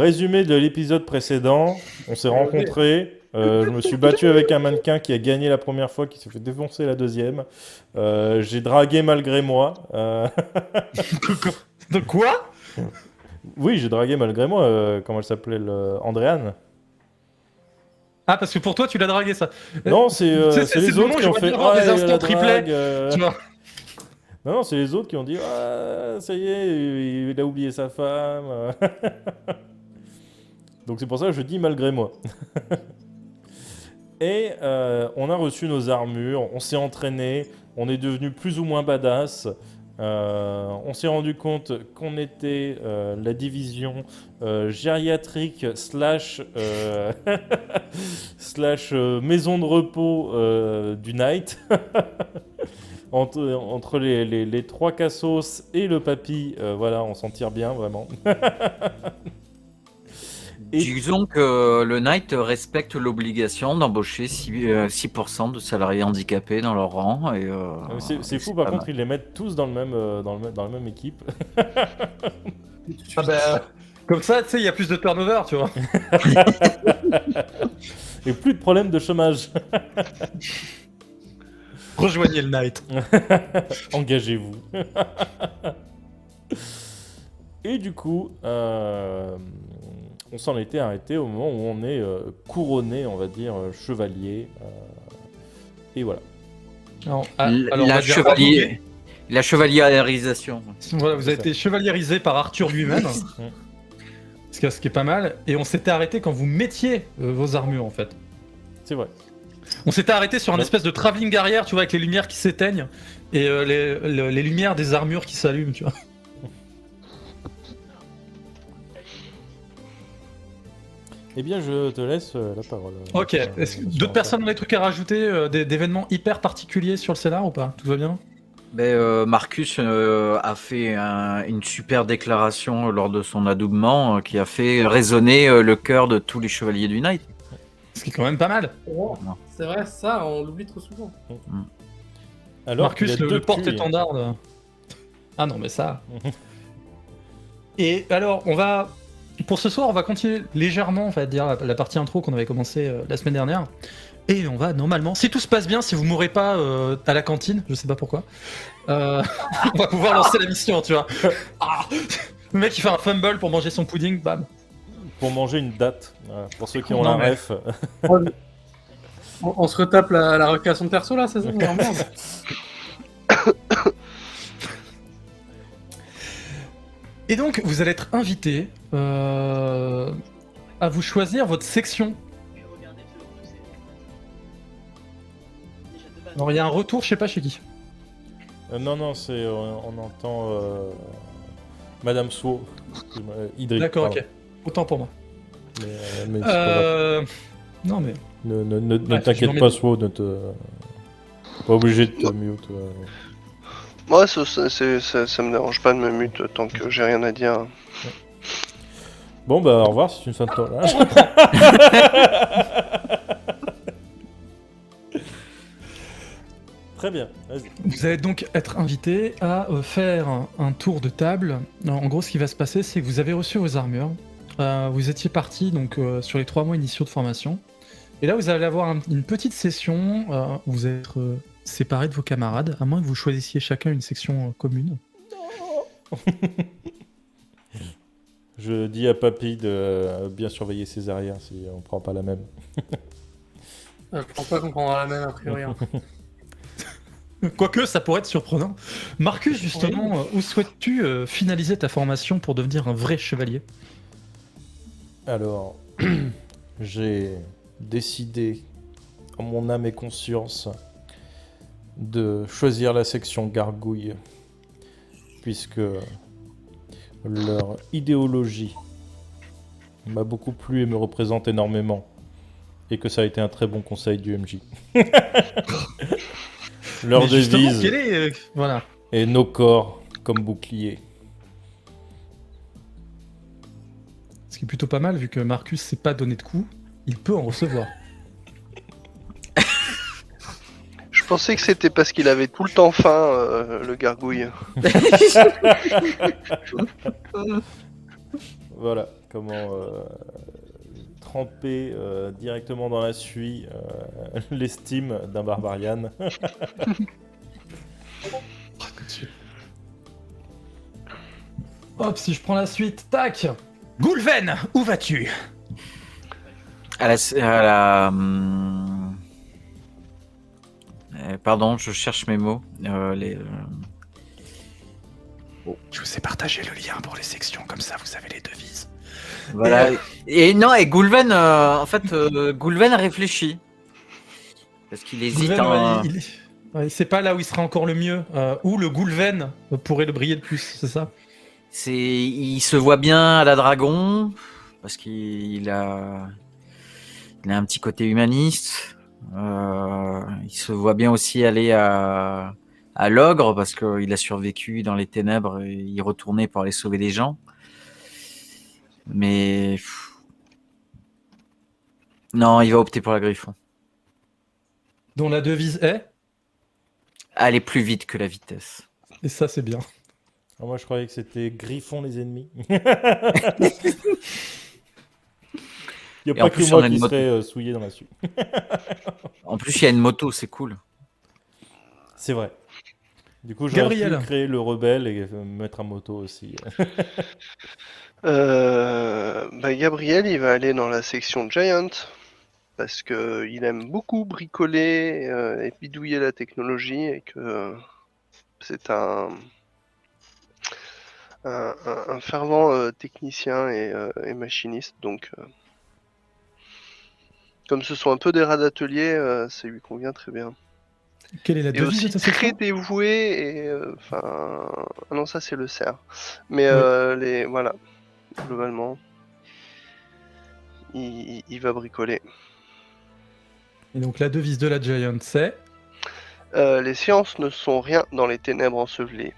Résumé de l'épisode précédent, on s'est rencontrés. Je me suis battu avec un mannequin qui a gagné la première fois, qui s'est fait défoncer la deuxième. J'ai dragué malgré moi. De quoi? Oui, j'ai dragué malgré moi. Comment elle s'appelait, Andréane? Ah, parce que pour toi, tu l'as dragué, ça. Non, c'est C'est les le moment autres où qui ont j'aurais fait bien avoir des il y a instants la triplets, drague. tu vois. Non, c'est les autres qui ont dit ça y est, il a oublié sa femme. Donc c'est pour ça que je dis malgré moi. Et on a reçu nos armures, on s'est entraîné, on est devenu plus ou moins badass. On s'est rendu compte qu'on était la division gériatrique slash, slash maison de repos du Night. Entre les trois cassos et le papy, voilà, on s'en tire bien vraiment. Et- Disons que le Knight respecte l'obligation d'embaucher 6% de salariés handicapés dans leur rang. Et, C'est fou, par contre, ils les mettent tous dans la même équipe. Ah bah, comme ça, tu sais, il y a plus de turnover, tu vois. Et plus de problème de chômage. Rejoignez le Knight. Engagez-vous. Et du coup, on s'en était arrêté au moment où on est couronné, on va dire, chevalier. Et voilà. Alors, on va la, dire chevalier, la chevaliérisation. Voilà, vous avez été chevaliérisé par Arthur lui-même. Ce qui est pas mal. Et on s'était arrêté quand vous mettiez vos armures, en fait. C'est vrai. On s'était arrêté sur un Ouais. espèce de travelling arrière, tu vois, avec les lumières qui s'éteignent et les lumières des armures qui s'allument, tu vois. Eh bien, je te laisse la parole. Ok. Est-ce que d'autres personnes ont des trucs à rajouter, d'événements hyper particuliers sur le scénar ou pas? Tout va bien? Marcus a fait une super déclaration lors de son adoubement qui a fait résonner le cœur de tous les chevaliers du Knight. Ce qui est quand même pas mal. C'est vrai, ça, on l'oublie trop souvent. Alors, Marcus, il y a le deux porte-étendard. Ah non, mais ça. Et alors, pour ce soir, on va continuer légèrement, on va dire, la partie intro qu'on avait commencé la semaine dernière. Et on va normalement, si tout se passe bien, si vous mourrez pas à la cantine, je sais pas pourquoi, on va pouvoir lancer la mission, tu vois. Ah, le mec il fait un fumble pour manger son pudding, bam. pour manger une date. Voilà. Pour ceux qui ont Non, la mais- ref. On se retape la recréation de perso là, c'est ça? Vraiment Et donc, vous allez être invité à vous choisir votre section. Alors, il y a un retour, je sais pas chez qui. Non, c'est on entend Madame Swo. Idriss. D'accord, pardon. ok. Autant pour moi. Mais c'est pas grave. Non, mais. Ne Bref, je t'inquiète m'en pas, mets- Swo, pas obligé de te mute. Moi, ça me dérange pas de me mute tant que j'ai rien à dire. Bon, bah, au revoir, c'est une fin de tournage. Très bien, vas-y. Vous allez donc être invité à faire un tour de table. Alors, en gros, ce qui va se passer, c'est que vous avez reçu vos armures. Vous étiez parti donc sur les 3 mois initiaux de formation. Et là, vous allez avoir une petite session où vous allez être séparés de vos camarades, à moins que vous choisissiez chacun une section commune. Je dis à Papy de bien surveiller ses arrières si on prend pas la même. Je pense pas qu'on prendra la même a priori. Hein. Quoique, ça pourrait être surprenant. Marcus, justement, où souhaites-tu finaliser ta formation pour devenir un vrai chevalier? Alors, j'ai décidé, en mon âme et conscience, de choisir la section gargouille, puisque leur idéologie m'a beaucoup plu et me représente énormément, et que ça a été un très bon conseil du MJ. Leur Mais justement, devise quel est, voilà. est nos corps comme bouclier. Ce qui est plutôt pas mal, vu que Marcus s'est pas donné de coups, il peut en recevoir. Je pensais que c'était parce qu'il avait tout le temps faim, le gargouille. Voilà, comment tremper directement dans la suie l'estime d'un barbarian. Hop, si je prends la suite, tac. Goulven, où vas-tu? Pardon, je cherche mes mots. Je vous ai partagé le lien pour les sections, comme ça vous avez les devises. Voilà. Et non, et Goulven, en fait, Goulven réfléchit. Parce qu'il hésite. Goulven, ouais, il sait pas là où il sera encore le mieux, où le Goulven pourrait le briller le plus, c'est ça? Il se voit bien à la dragon, parce qu'il a un petit côté humaniste. Il se voit bien aussi aller à l'ogre, parce qu'il a survécu dans les ténèbres et il retournait pour aller sauver des gens. Mais non, il va opter pour la Griffon. Dont la devise est, Aller plus vite que la vitesse. et ça c'est bien. Alors moi je croyais que c'était Griffon les ennemis. Il n'y a Et pas en que plus, moi on a qui une moto. serais souillé dans la suie. En plus, il y a une moto, c'est cool. C'est vrai. Du coup, j'aurais Gabriel. pu créer le rebelle et me mettre à moto aussi. Gabriel, il va aller dans la section Giant parce que il aime beaucoup bricoler et bidouiller la technologie et que c'est un fervent technicien et machiniste. Donc, comme ce sont un peu des rats d'atelier, ça lui convient très bien. Quelle est la Et devise aussi de ta très section? dévoué et ah non, ça c'est le cerf. Mais voilà, globalement, il va bricoler. Et donc la devise de la Giant c'est... Les sciences ne sont rien dans les ténèbres ensevelies.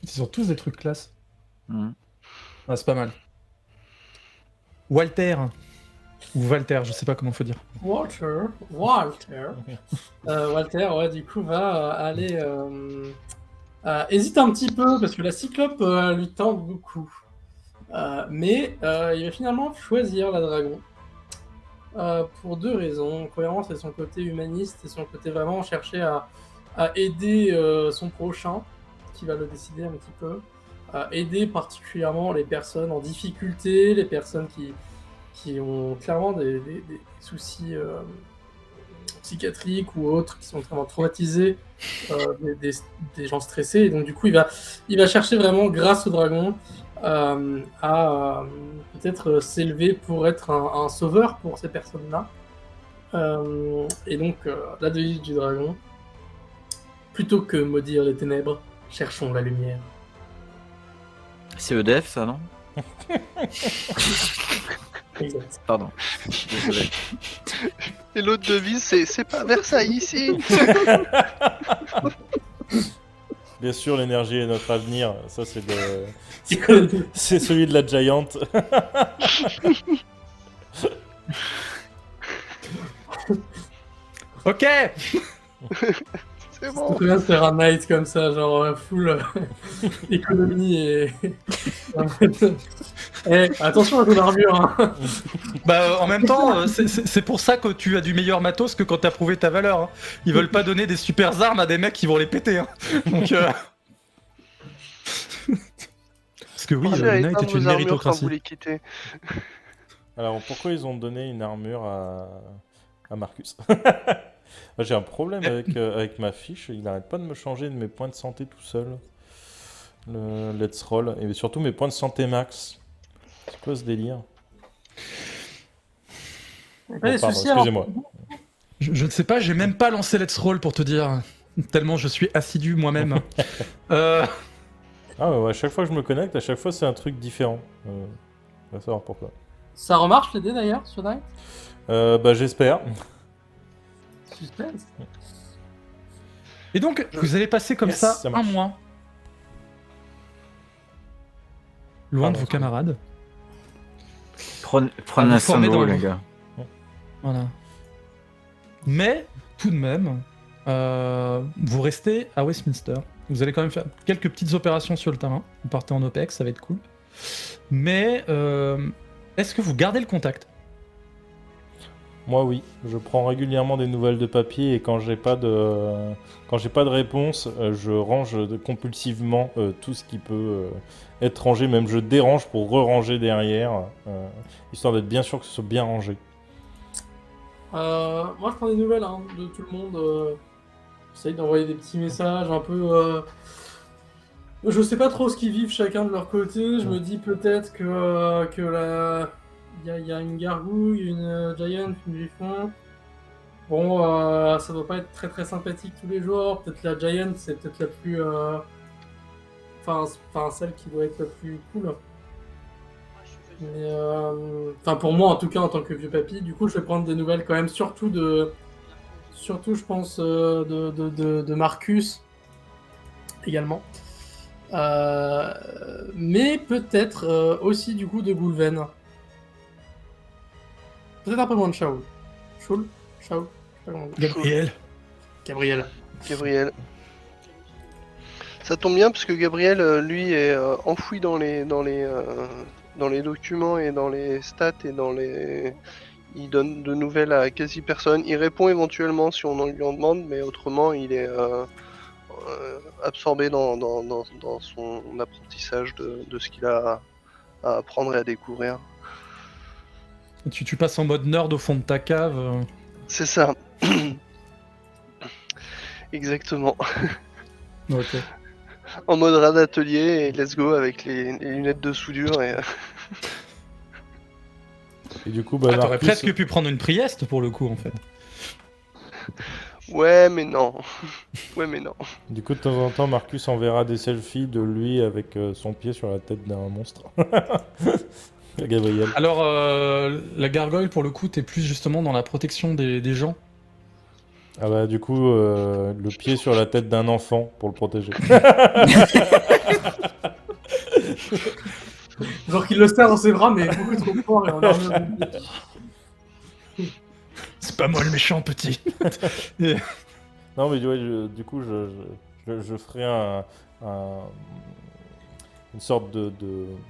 Ils sont tous des trucs classe. Mhm. Ah, c'est pas mal. Walter. Ou Walter, je sais pas comment faut dire. Walter, ouais, du coup, va aller. Hésite un petit peu parce que la cyclope lui tente beaucoup. Mais il va finalement choisir la dragon. Pour deux raisons. Premièrement, c'est son côté humaniste et son côté vraiment chercher à aider son prochain, qui va le décider un petit peu. Aider particulièrement les personnes en difficulté, les personnes qui ont clairement des soucis psychiatriques ou autres, qui sont vraiment traumatisés, des gens stressés. Et donc du coup, il va chercher vraiment, grâce au dragon, à peut-être s'élever pour être un sauveur pour ces personnes-là. Et donc, la devise du dragon, plutôt que maudire les ténèbres, cherchons la lumière. C'est EDF, ça, non? Exact. Pardon. Désolé. Et l'autre devise, c'est pas Versailles ici. Bien sûr, l'énergie est notre avenir. Ça, c'est de... Économie. c'est celui de la Giant. Ok. C'est C'est bon. très bien de faire un night comme ça, genre full économie et. Attention à ton armure, hein. Bah en même temps, c'est pour ça que tu as du meilleur matos que quand t'as prouvé ta valeur. Hein. Ils veulent pas donner des super armes à des mecs qui vont les péter. Hein. Donc, parce que oui, Pensez le à Knight éteindre est une vos armures quand méritocratie. vous les quittez. Alors, pourquoi ils ont donné une armure à Marcus? Moi, j'ai un problème avec ma fiche. Il n'arrête pas de me changer de mes points de santé tout seul. Le Let's Roll. Et surtout mes points de santé max. C'est quoi ce délire? Bon, Pas des pardon, soucis, alors. excusez-moi. Je ne sais pas, j'ai même pas lancé Let's Roll pour te dire. Tellement je suis assidu moi-même. Ah ouais, à chaque fois que je me connecte, à chaque fois c'est un truc différent. On va savoir pourquoi. Ça remarche les dés d'ailleurs sur Night? Bah j'espère. Suspense. Et donc, vous allez passer comme Yes, ça ça un marche. mois. Loin Ah de non, vos c'est camarades. Prenez Ah, un vous formez symbole, dans les le- gars. Voilà. Mais, tout de même, vous restez à Westminster. Vous allez quand même faire quelques petites opérations sur le terrain. Vous partez en OPEX, ça va être cool. Mais est-ce que vous gardez le contact? Moi, oui. Je prends régulièrement des nouvelles de papier et quand j'ai pas de réponse, je range compulsivement tout ce qui peut être rangé. Même je dérange pour re-ranger derrière, histoire d'être bien sûr que ce soit bien rangé. Moi, je prends des nouvelles hein, de tout le monde. J'essaye d'envoyer des petits messages un peu. Je sais pas trop ce qu'ils vivent chacun de leur côté. Je me dis peut-être que il y a une gargouille, une giant, une griffon. Bon, ça doit pas être très très sympathique tous les jours. Peut-être la giant, c'est peut-être la plus. Enfin, celle qui doit être la plus cool. Mais enfin pour moi en tout cas en tant que vieux papy, du coup je vais prendre des nouvelles quand même surtout je pense de Marcus également. Mais peut-être aussi du coup de Goulven. Peut-être un peu moins de Shaul. Shaul, je sais pas comment on dit. Gabriel. Gabriel. Ça tombe bien parce que Gabriel, lui, est enfoui dans les documents et dans les stats et dans les. Il donne de nouvelles à quasi personne. Il répond éventuellement si on lui en demande, mais autrement, il est absorbé dans son apprentissage de ce qu'il a à apprendre et à découvrir. Tu passes en mode nerd au fond de ta cave. C'est ça. Exactement. Ok. En mode rat d'atelier et let's go avec les lunettes de soudure et. Et du coup, bah, Ah, t'aurais Marcus- presque pu prendre une Priest pour le coup en fait. Ouais, mais non. Ouais, mais non. Du coup, de temps en temps, Marcus enverra des selfies de lui avec son pied sur la tête d'un monstre. Gabriel. Alors la gargoyle pour le coup t'es plus justement dans la protection des gens. Ah bah du coup, le pied sur la tête d'un enfant pour le protéger. Genre qu'il le serre dans ses bras mais beaucoup trop fort et en armure de pied. C'est pas moi le méchant petit. Non mais ouais, du coup, je ferai une sorte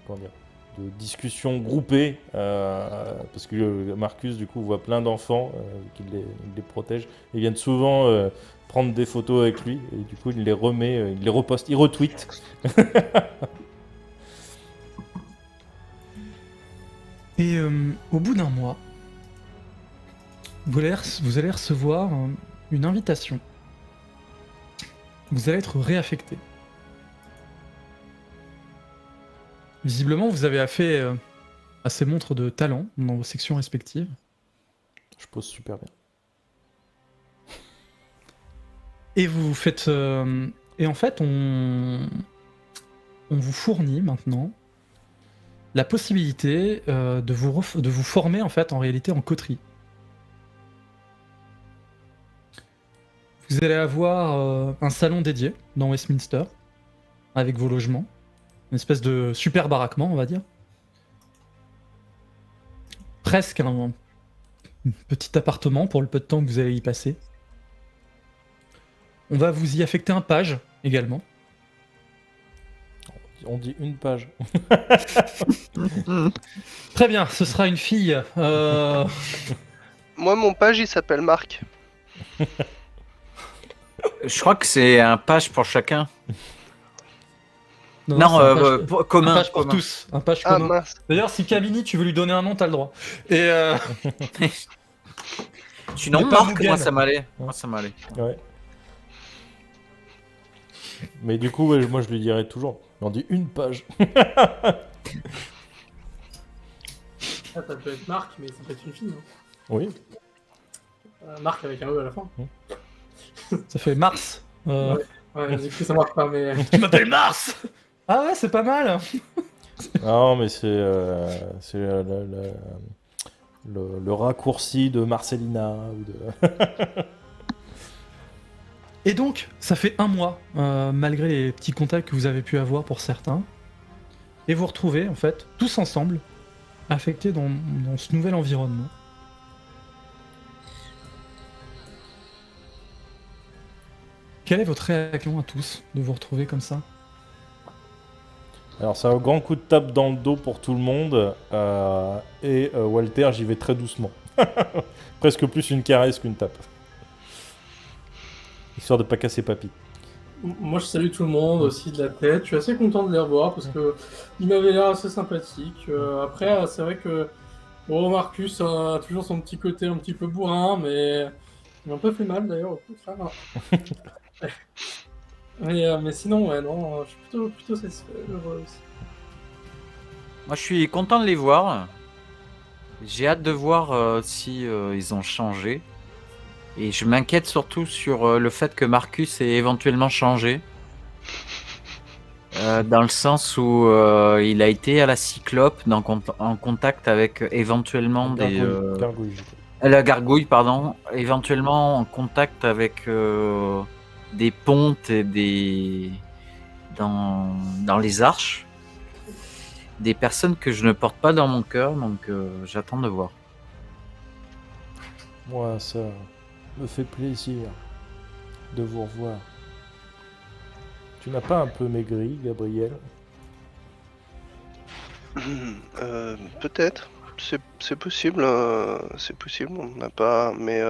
comment dire, de discussion groupée, parce que Marcus du coup voit plein d'enfants qu'il les protège. Ils viennent souvent prendre des photos avec lui et du coup il les remet, il les reposte, il retweet. Et au bout d'un mois, vous allez recevoir une invitation. Vous allez être réaffecté. Visiblement, vous avez fait à ces montres de talent dans vos sections respectives. Je pose super bien. Et vous faites. Et en fait, on vous fournit maintenant la possibilité de vous former en fait en réalité en coterie. Vous allez avoir un salon dédié dans Westminster avec vos logements, une espèce de super baraquement, on va dire. Presque un petit appartement pour le peu de temps que vous allez y passer. On va vous y affecter un page également. On dit une page. Très bien, ce sera une fille. Moi, mon page, il s'appelle Marc. Je crois que c'est un page pour chacun. Non, Non, c'est un page- un commun. page pour commun. tous. Un page Ah commun. mince. D'ailleurs, si Camini, tu veux lui donner un nom, t'as le droit. Et Tu n'en Mais pas Marc, Mugen. moi ça m'allait. Moi ça m'allait. Ouais. Mais du coup, ouais, moi je lui dirais toujours, on dit une page. Ah, ça peut être Marc mais ça peut être une fille. Hein. Oui. Marc avec un E à la fin. ça fait Mars. Ouais, du coup ça marche pas mais. Tu m'appelles Mars. Ah ouais, c'est pas mal. Non, mais c'est le raccourci de Marcelina. Ou de... Et donc, ça fait un mois, malgré les petits contacts que vous avez pu avoir pour certains, et vous retrouvez en fait tous ensemble, affectés dans ce nouvel environnement. Quelle est votre réaction à tous de vous retrouver comme ça? Alors, c'est un grand coup de tape dans le dos pour tout le monde. Et Walter, j'y vais très doucement. Presque plus une caresse qu'une tape. Histoire de pas casser papy. Moi, je salue tout le monde aussi de la tête. Je suis assez content de les revoir parce que ils m'avaient l'air assez sympathiques. Après, c'est vrai que Marcus a toujours son petit côté un petit peu bourrin, mais il m'a pas fait mal d'ailleurs. Au coup, ça va. Mais sinon, ouais, non, je suis plutôt satisfait, heureux aussi. Moi, je suis content de les voir. J'ai hâte de voir si ils ont changé. Et je m'inquiète surtout sur le fait que Marcus ait éventuellement changé. Dans le sens où il a été à la Cyclope en contact avec éventuellement Gargouille. la gargouille, pardon, éventuellement en contact avec des pontes et dans les arches. Des personnes que je ne porte pas dans mon cœur, donc j'attends de voir. Moi, ça me fait plaisir de vous revoir. Tu n'as pas un peu maigri, Gabriel? Peut-être. C'est possible. C'est possible. On n'a pas. Mais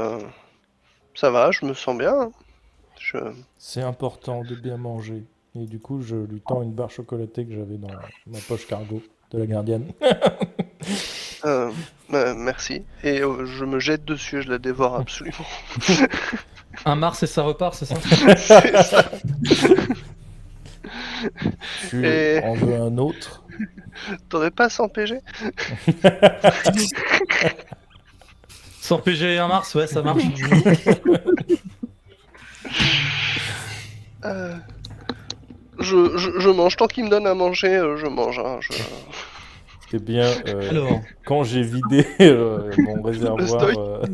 ça va, je me sens bien. Hein. C'est important de bien manger. Et du coup, je lui tends une barre chocolatée que j'avais dans ma poche cargo de la gardienne. Merci. Et je me jette dessus, je la dévore absolument. Un Mars et ça repart, c'est ça? C'est ça. Tu Et- en veux un autre? T'aurais pas 100 PG? Sans PG et un Mars, ouais, ça marche. Je mange. Tant qu'il me donne à manger, je mange. Hein. Eh bien, Alors, quand j'ai vidé mon réservoir stock.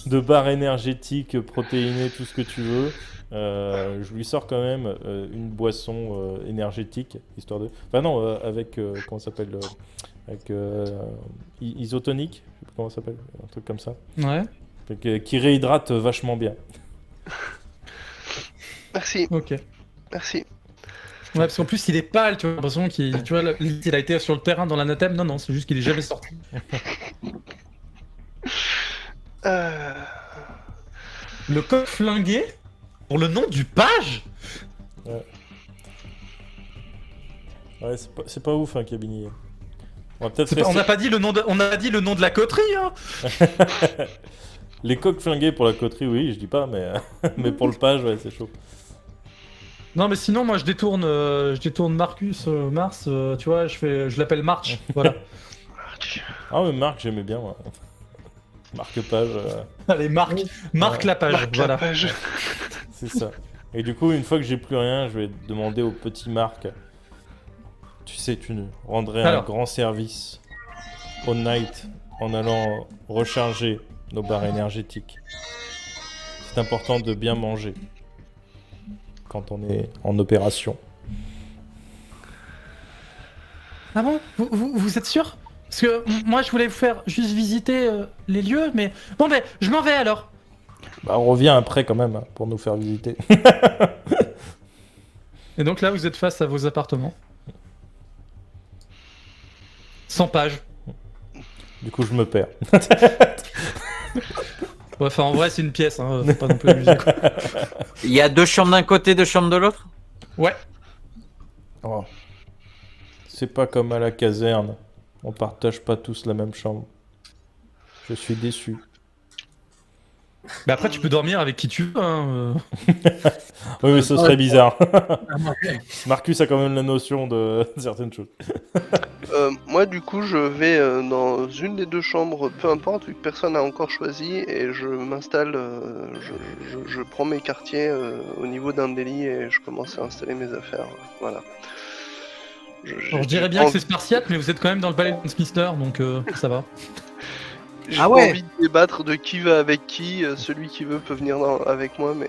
de barres énergétiques, protéinées, tout ce que tu veux, je lui sors quand même une boisson énergétique, histoire de... Enfin non, avec... comment ça s'appelle avec isotonique, je sais plus comment ça s'appelle, un truc comme ça. ouais, Qui réhydrate vachement bien. Merci, ok. merci. Ouais, parce qu'en plus, il est pâle, tu vois, j'ai l'impression qu'il tu vois, il a été sur le terrain dans l'anathème. Non, c'est juste qu'il est jamais sorti. Euh, Le coq flingué pour le nom du page. Ouais, c'est pas ouf, hein, Kabini. On va peut-être On rester- n'a pas dit le nom de, on a dit le nom de la coterie, hein. Les coqs flingués pour la coterie, oui, je dis pas, mais, mais pour le page, ouais, c'est chaud. Non, mais sinon, moi, je détourne Marcus, Mars, tu vois, je l'appelle March, voilà. Ah, mais Marc, j'aimais bien, moi. Marc Page, Allez, Marc la page, Marc voilà. Lapage. c'est ça. Et du coup, une fois que j'ai plus rien, je vais demander au petit Marc. Tu sais, tu nous rendrais un Alors. grand service au Night en allant recharger nos barres énergétiques. C'est important de bien manger quand on est en opération. Ah bon vous êtes sûr? Parce que moi, je voulais vous faire juste visiter les lieux, mais... Bon, ben, je m'en vais alors. Bah, on revient après quand même hein, pour nous faire visiter. Et donc là, vous êtes face à vos appartements. 100 pages. Du coup, je me perds. Ouais, enfin, en vrai, c'est une pièce, hein, faut pas non plus abuser, quoi. Il y a 2 chambres d'un côté, 2 chambres de l'autre. Ouais. Oh. C'est pas comme à la caserne. On partage pas tous la même chambre. Je suis déçu. Mais après, tu peux dormir avec qui tu veux, hein. Oui, mais ce serait bizarre. Marcus a quand même la notion de certaines choses. Moi, du coup, je vais dans une des 2 chambres, peu importe, vu que personne n'a encore choisi, et je m'installe, je prends mes quartiers au niveau d'un des lits et je commence à installer mes affaires. Voilà. Alors, je dirais bien que c'est spartiate, mais vous êtes quand même dans le palais de Westminster, donc ça va. J'ai Ah pas ouais. envie de débattre de qui va avec qui, celui qui veut peut venir avec moi, mais...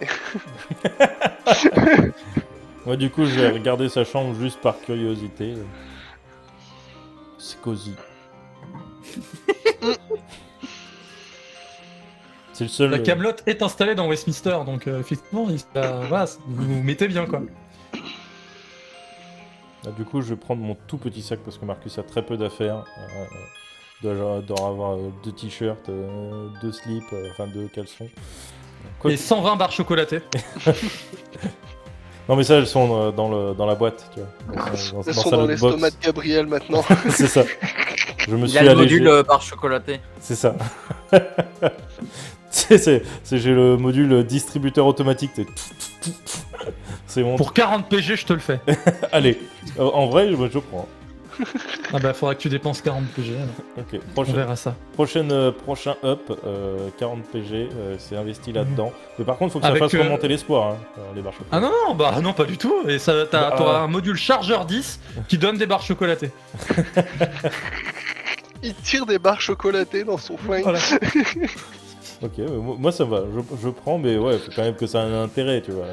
Moi, du coup, je vais regarder sa chambre juste par curiosité. C'est cosy. C'est le seul. La Camelot est installée dans Westminster, donc effectivement, voilà, vous vous mettez bien, quoi. Du coup, je vais prendre mon tout petit sac parce que Marcus a très peu d'affaires. Doit avoir 2 t-shirts, 2 slips, enfin 2 caleçons. Et 120 barres chocolatées. Non mais ça, elles sont dans la boîte, tu vois. Elles sont dans l'estomac de Gabriel maintenant. C'est ça. Je me Il suis a le allégé. module barre chocolatée. C'est ça. J'ai le module distributeur automatique. C'est mon... Pour 40 PG, je te le fais. Allez, en vrai, moi je prends. Ah bah, faudra que tu dépenses 40 PG. Alors. Ok, On verra ça. prochain up, 40 PG, c'est investi là-dedans. Mais par contre, faut que ça Avec, fasse remonter l'espoir, hein, les barres Ah chocolatées. non, bah non, pas du tout. Et ça, t'auras un module chargeur 10 qui donne des barres chocolatées. Il tire des barres chocolatées dans son flingue. Voilà. Ok, moi ça va, je prends, mais ouais, faut quand même que ça ait un intérêt, tu vois.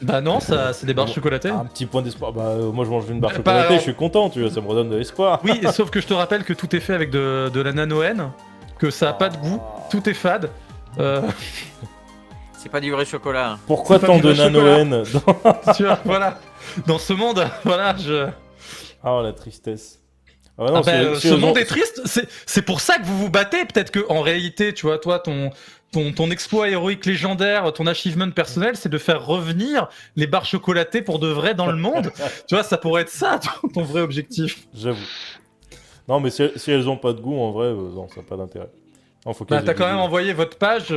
Bah non, ça, c'est des barres chocolatées. Un petit point d'espoir. Bah, moi je mange une barre Bah, chocolatée, alors- je suis content, tu vois, ça me redonne de l'espoir. Oui, sauf que je te rappelle que tout est fait avec de la nano-N, que ça a pas de goût, tout est fade. C'est pas du vrai chocolat. Hein. Pourquoi c'est pas tant du de vrai nano-N dans... Tu vois, voilà. Dans ce monde, voilà, je. Ah, la tristesse. Ah, bah non, Ah bah, si ce elles monde ont- est triste. C'est pour ça que vous vous battez. Peut-être que en réalité, tu vois, toi, ton exploit héroïque légendaire, ton achievement personnel, c'est de faire revenir les barres chocolatées pour de vrai dans le monde. Tu vois, ça pourrait être ça, ton vrai objectif. J'avoue. Non, mais si elles ont pas de goût, en vrai, non, ça n'a pas d'intérêt. Non, faut Bah, qu'elles t'as aient quand du même goût. envoyé votre page.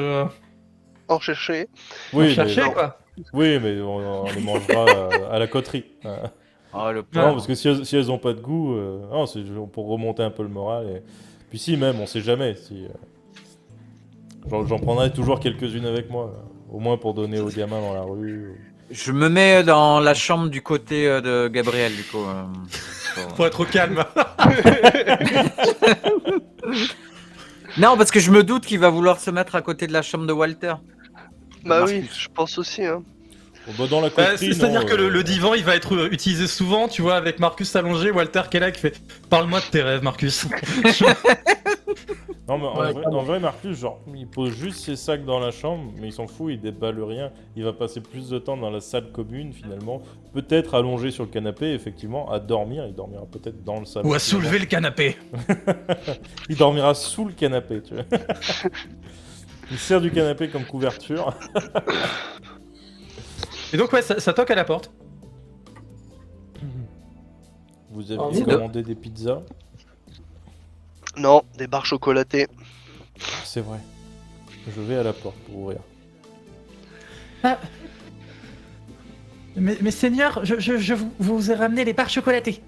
En chercher. Oui, Chercher, mais, quoi. oui, mais on les mangera à la coterie. Oh, le Ouais. pauvre. Non, parce que si elles ont pas de goût, non, c'est pour remonter un peu le moral. Et... Puis si, même, on sait jamais. Si, j'en prendrai toujours quelques-unes avec moi. Au moins pour donner aux gamins dans la rue. Je me mets dans la chambre du côté de Gabriel, du coup. Pour être au calme. Non, parce que je me doute qu'il va vouloir se mettre à côté de la chambre de Walter. Bah Marcus. oui, je pense aussi. Hein. Bon, bah, dans la coterie, C'est-à-dire non, que le divan, il va être utilisé souvent, tu vois, avec Marcus allongé, Walter qui est là, qui fait « Parle-moi de tes rêves, Marcus. Non, mais Ouais, en vrai, Marcus, genre, il pose juste ses sacs dans la chambre, mais il s'en fout, il déballe rien. Il va passer plus de temps dans la salle commune, finalement. Peut-être allongé sur le canapé, effectivement, à dormir. Il dormira peut-être dans le » salon. Ou à finalement. soulever le canapé. Il dormira sous le canapé, tu vois. Il sert du canapé comme couverture. Et donc, ouais, ça toque à la porte. Vous Oh, avez dis commandé des pizzas. Non, des barres chocolatées. C'est vrai. Je vais à la porte pour ouvrir. Mais Seigneur, je vous ai ramené les barres chocolatées.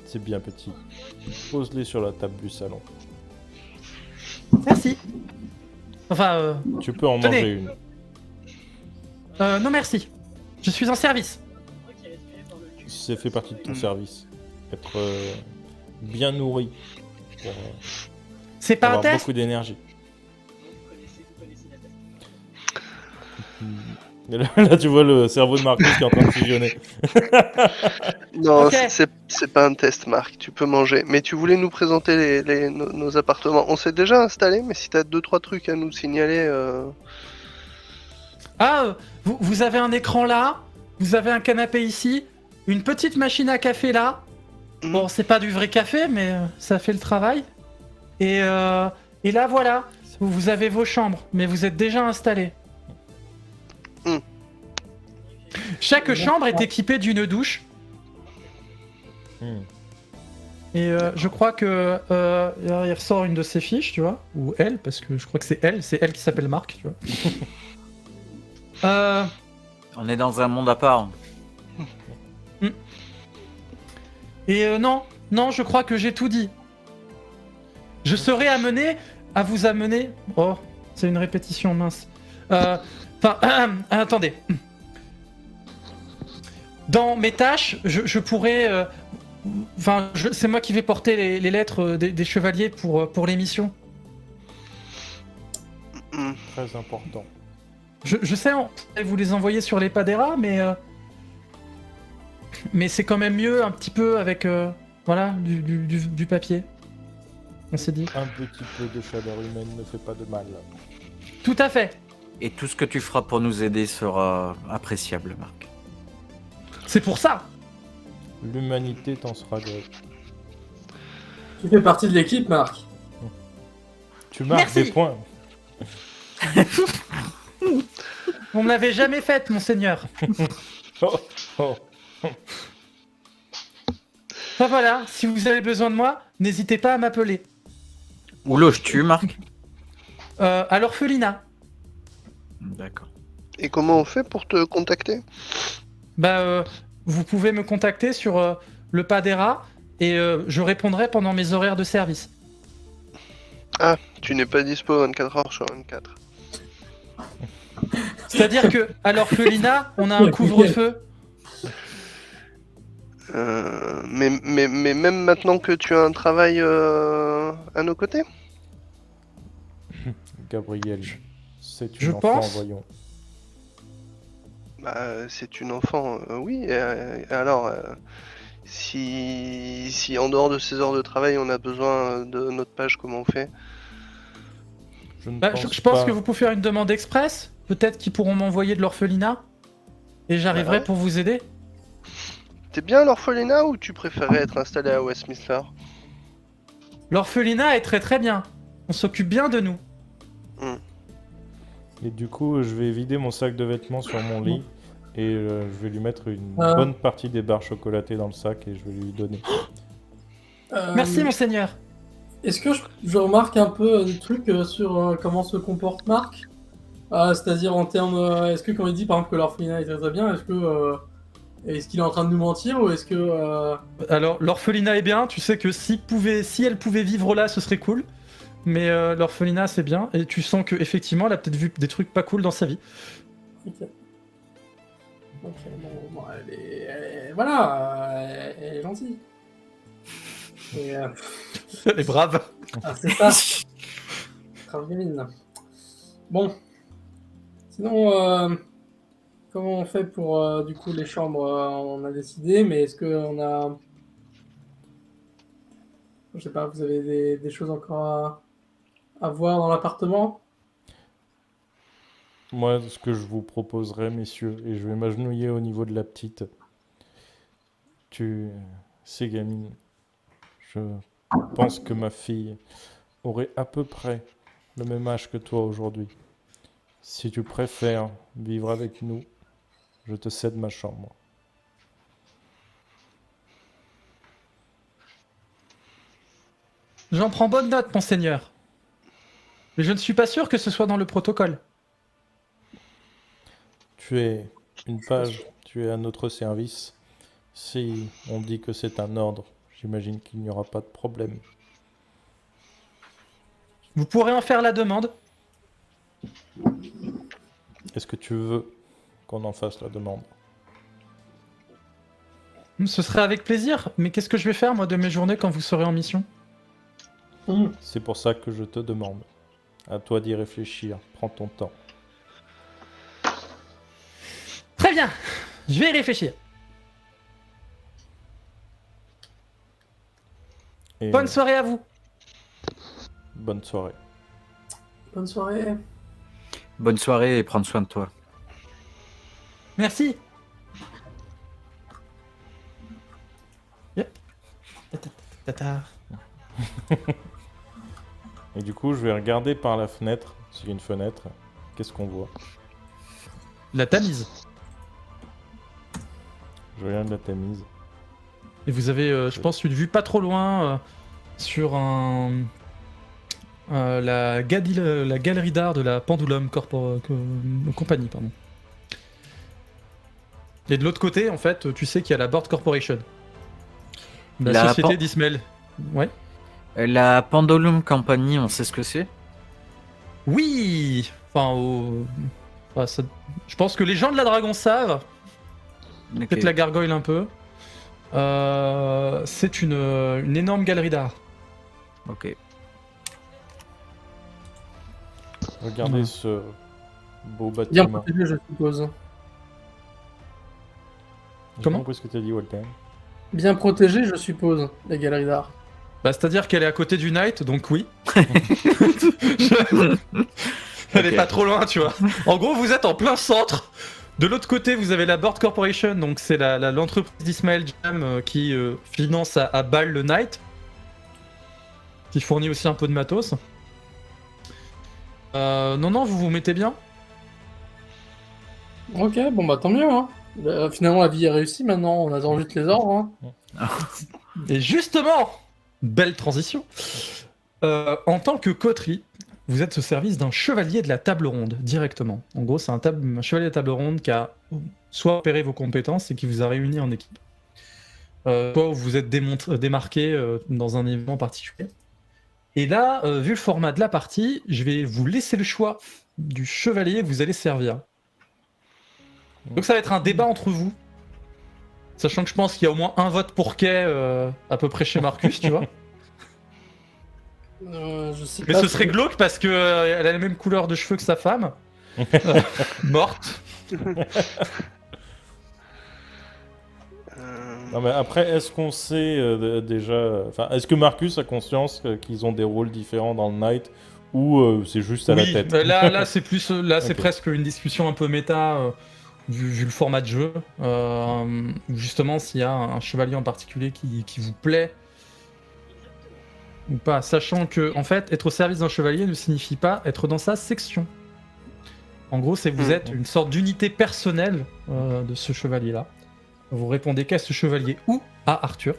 C'est bien petit. Pose-les sur la table du salon. Merci. Enfin, Tu peux en Tenez. manger une. non merci. Je suis en service. Ça fait partie de ton service. Être bien nourri. Pour C'est pas un avoir test. beaucoup d'énergie. Et là, tu vois le cerveau de Marcus qui est en train de fusionner. Non, Ok. c'est pas un test, Marc. Tu peux manger. Mais tu voulais nous présenter nos appartements. On s'est déjà installé, mais si t'as 2-3 trucs à nous signaler. Ah, vous avez un écran là, vous avez un canapé ici, une petite machine à café là. Mhm. Bon, c'est pas du vrai café, mais ça fait le travail. Et là, voilà, vous avez vos chambres, mais vous êtes déjà installés. Mhm. Chaque chambre est équipée d'une douche. Hmm. Et je crois que il ressort une de ses fiches, tu vois, ou elle, parce que je crois que c'est elle qui s'appelle Marc, tu vois. On est dans un monde à part. Et non, je crois que j'ai tout dit. Je serai amené à vous amener. Oh, c'est une répétition mince. Enfin, attendez. Dans mes tâches, je pourrais. Enfin, c'est moi qui vais porter les lettres des chevaliers pour les missions. Très important. Je sais, on pourrait vous les envoyer sur les Padera, mais c'est quand même mieux un petit peu avec voilà du papier. On s'est dit. Un petit peu de chaleur humaine ne fait pas de mal. Tout à fait. Et tout ce que tu feras pour nous aider sera appréciable, Marc. C'est pour ça. L'humanité t'en sera gré. Tu fais partie de l'équipe, Marc. Tu marques Merci. des points. On ne l'avait jamais faite, monseigneur. Oh, oh. Enfin voilà, si vous avez besoin de moi, n'hésitez pas à m'appeler. Où loges-tu, Marc? À l'orphelinat. D'accord. Et comment on fait pour te contacter? Vous pouvez me contacter sur le pas des rats et je répondrai pendant mes horaires de service. Ah, tu n'es pas dispo 24 heures sur 24. C'est-à-dire que à l'orphelinat, on a un couvre-feu. Mais même maintenant que tu as un travail à nos côtés? Gabriel, c'est Je une enfant, pense. voyons. Bah, c'est une enfant, oui. Alors, si en dehors de ces heures de travail, on a besoin de notre page, comment on fait? Je ne Je pense pas. que vous pouvez faire une demande express. Peut-être qu'ils pourront m'envoyer de l'orphelinat. Et j'arriverai Ouais. pour vous aider. T'es bien à l'orphelinat ou tu préférais être installé à Westminster? L'orphelinat est très très bien. On s'occupe bien de nous. Et du coup, je vais vider mon sac de vêtements sur mon lit et je vais lui mettre une Ah. bonne partie des barres chocolatées dans le sac et je vais lui donner. Merci, monseigneur. Est-ce que je remarque un peu des trucs sur comment se comporte Marc? C'est-à-dire en termes... est-ce que quand il dit par exemple que l'orphelinat est très très bien, est-ce qu'il est en train de nous mentir ou est-ce que... Alors, l'orphelinat est bien. Tu sais que si elle pouvait vivre là, ce serait cool. Mais l'orphelinat, c'est bien. Et tu sens qu'effectivement, elle a peut-être vu des trucs pas cool dans sa vie. Ok. Ok, bon, voilà, elle est gentille. Et, Elle est brave. c'est ça. Grave gamine. Bon. Sinon, comment on fait pour du coup les chambres? On a décidé, mais est-ce qu'on a... Je sais pas, vous avez des choses encore à voir dans l'appartement? Moi, ce que je vous proposerais, messieurs, et je vais m'agenouiller au niveau de la petite. C'est gamine. Je pense que ma fille aurait à peu près le même âge que toi aujourd'hui. Si tu préfères vivre avec nous, je te cède ma chambre. J'en prends bonne note, monseigneur. Mais je ne suis pas sûr que ce soit dans le protocole. Tu es une page, tu es à notre service. Si on dit que c'est un ordre, j'imagine qu'il n'y aura pas de problème. Vous pourrez en faire la demande. Est-ce que tu veux qu'on en fasse la demande? Ce serait avec plaisir. Mais qu'est-ce que je vais faire, moi, de mes journées quand vous serez en mission? C'est pour ça que je te demande. À toi d'y réfléchir. Prends ton temps. Très bien. Je vais y réfléchir. Et Bonne soirée à vous. bonne soirée. Bonne soirée. Bonne soirée et prends soin de toi. Merci. Yep. Tata. Et du coup, je vais regarder par la fenêtre. S'il y a une fenêtre, qu'est-ce qu'on voit? La Tamise. Je regarde la Tamise. Et vous avez, je pense, une vue pas trop loin sur la galerie d'art de la Pendulum Company, pardon. Et de l'autre côté, en fait, tu sais qu'il y a la Board Corporation. La société d'Ismaël. Ouais. La Pendulum Company, on sait ce que c'est? Oui. Je pense que les gens de la Dragon savent. Ok. Peut-être la gargoyle un peu. C'est une énorme galerie d'art. Ok. Regardez ce beau Bien bâtiment. protégé, je suppose. J'ai Comment pas compris ce que tu as dit, Walter. Bien protégé, je suppose, la galerie d'art. Bah, c'est-à-dire qu'elle est à côté du Knight, donc oui. Elle est Ok. pas trop loin, tu vois. En gros, vous êtes en plein centre. De l'autre côté, vous avez la Board Corporation, donc c'est l'entreprise d'Ismaël Jam qui finance à balle le Knight, qui fournit aussi un peu de matos. Non, vous vous mettez bien. Ok, bon bah tant mieux. Hein. Finalement, la vie est réussie maintenant, on attend juste les ordres. Hein. Et justement, belle transition. En tant que coterie, vous êtes au service d'un chevalier de la table ronde, directement. En gros, c'est un chevalier de la table ronde qui a soit repéré vos compétences et qui vous a réunis en équipe. Soit vous êtes démarqué dans un événement particulier. Et là, vu le format de la partie, je vais vous laisser le choix du chevalier que vous allez servir. Donc ça va être un débat entre vous. Sachant que je pense qu'il y a au moins un vote pour Kay à peu près chez Marcus, tu vois. Je sais Mais pas ce si- serait glauque parce que elle a la même couleur de cheveux que sa femme. Morte. Non, mais après, est-ce qu'on sait déjà... Enfin, est-ce que Marcus a conscience qu'ils ont des rôles différents dans le Knight ou c'est juste à la Oui, tête? là c'est plus, c'est Ok. presque une discussion un peu méta vu le format de jeu. Où justement, s'il y a un chevalier en particulier qui vous plaît ou pas, sachant que en fait, être au service d'un chevalier ne signifie pas être dans sa section. En gros, c'est vous êtes une sorte d'unité personnelle de ce chevalier-là. Vous répondez qu'à ce chevalier ou à Arthur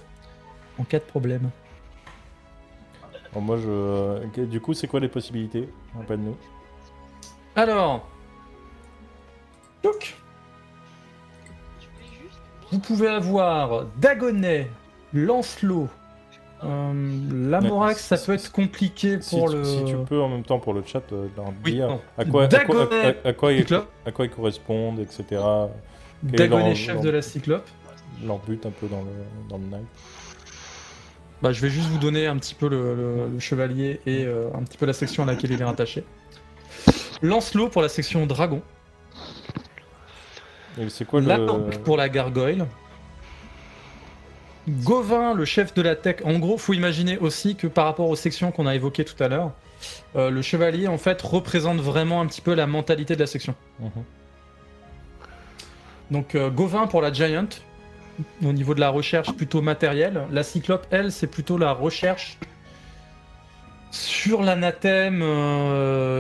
en cas de problème. Bon, moi, ok, du coup, c'est quoi les possibilités? Rappelle-nous. Alors, donc, vous pouvez avoir Dagonet, Lancelot, Lamorax, ça peut être compliqué pour le. Si tu peux en même temps pour le chat leur Oui, dire non. à quoi Cyclope. ils correspondent, etc. Quel est Dagonet, leur- chef leur- de la Cyclope. Leur but un peu dans le Knight. Bah, je vais juste vous donner un petit peu le chevalier et un petit peu la section à laquelle il est rattaché. Lancelot pour la section Dragon. Et c'est quoi Lamorax pour la gargoyle. Gauvin, le chef de la tech. En gros, faut imaginer aussi que par rapport aux sections qu'on a évoquées tout à l'heure, le chevalier en fait représente vraiment un petit peu la mentalité de la section. Mhm. Donc Gauvin pour la giant, au niveau de la recherche plutôt matérielle. La cyclope, elle, c'est plutôt la recherche sur l'anathème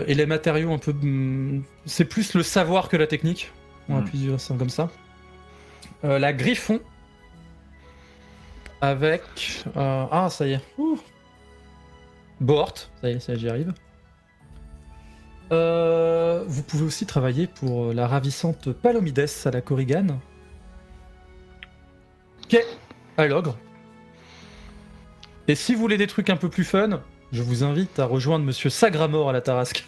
et les matériaux un peu. C'est plus le savoir que la technique. On va plus dire ça comme ça. La griffon. Avec... ah, ça y est. Bohort. Ça y est, j'y arrive. Vous pouvez aussi travailler pour la ravissante Palomides à la Korrigan. Kay à l'ogre. Et si vous voulez des trucs un peu plus fun, je vous invite à rejoindre Monsieur Sagramore à la Tarasque.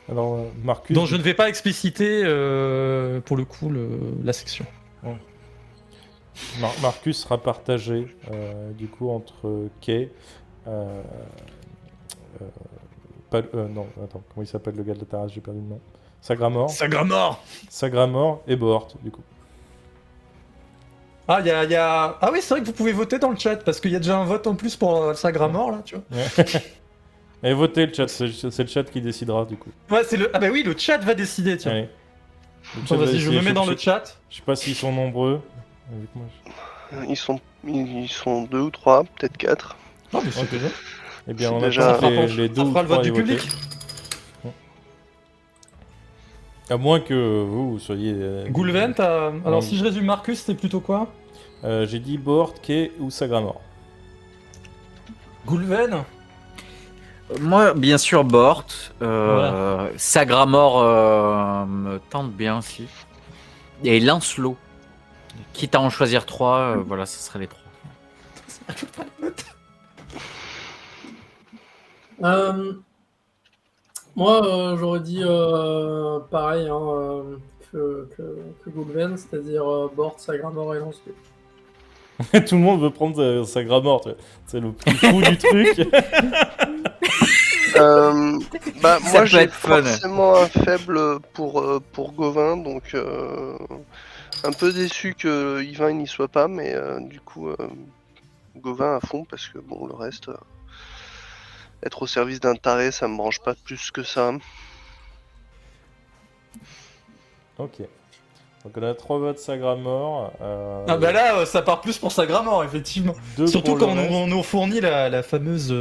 Alors, Marcus. Dont je ne vais pas expliciter pour le coup la section. Marcus sera partagé du coup entre Kay. Non, attends, comment il s'appelle le gars de la terrasse? J'ai perdu le nom. Sagramore. Sagramore et Bohort, du coup. Ah, il y a... Ah oui, c'est vrai que vous pouvez voter dans le chat, parce qu'il y a déjà un vote en plus pour Sagramore, là, tu vois. Et votez le chat, c'est le chat qui décidera, du coup. Ouais, c'est le... Ah bah oui, le chat va décider, tiens. Allez. Le Attends, chat va vas-y, je décider. me mets dans le chat. Je sais pas s'ils sont nombreux. Ils sont 2 ou 3, peut-être 4. Non, mais c'est Ok. déjà. Eh bien, C'est on déjà- attend les deux Ça ou fera le trois vote du aient voté. public. À moins que vous soyez... Goulven, t'as... Alors Non. si je résume Marcus, c'est plutôt quoi? J'ai dit Bohort, Kay ou Sagramore. Goulven. Moi, bien sûr, Bohort. Voilà. Sagramore me tente bien aussi. Et Lancelot. Quitte à en choisir 3, voilà, ce serait les 3. Moi, j'aurais dit pareil hein, que Goulven, c'est-à-dire Bort, Sagramore et Lancelot. Tout le monde veut prendre Sagramore, tu vois. C'est le plus fou du truc. Bah, Ça moi peut j'ai être fun. forcément un faible pour Gauvin, donc un peu déçu que Yvain n'y soit pas, mais du coup Gauvin à fond parce que bon le reste, être au service d'un taré ça me branche pas plus que ça. Ok. Donc on a 3 votes Sagramore. Ah bah là, ça part plus pour Sagramore, effectivement. 2 Surtout pour quand le reste. on nous fournit la fameuse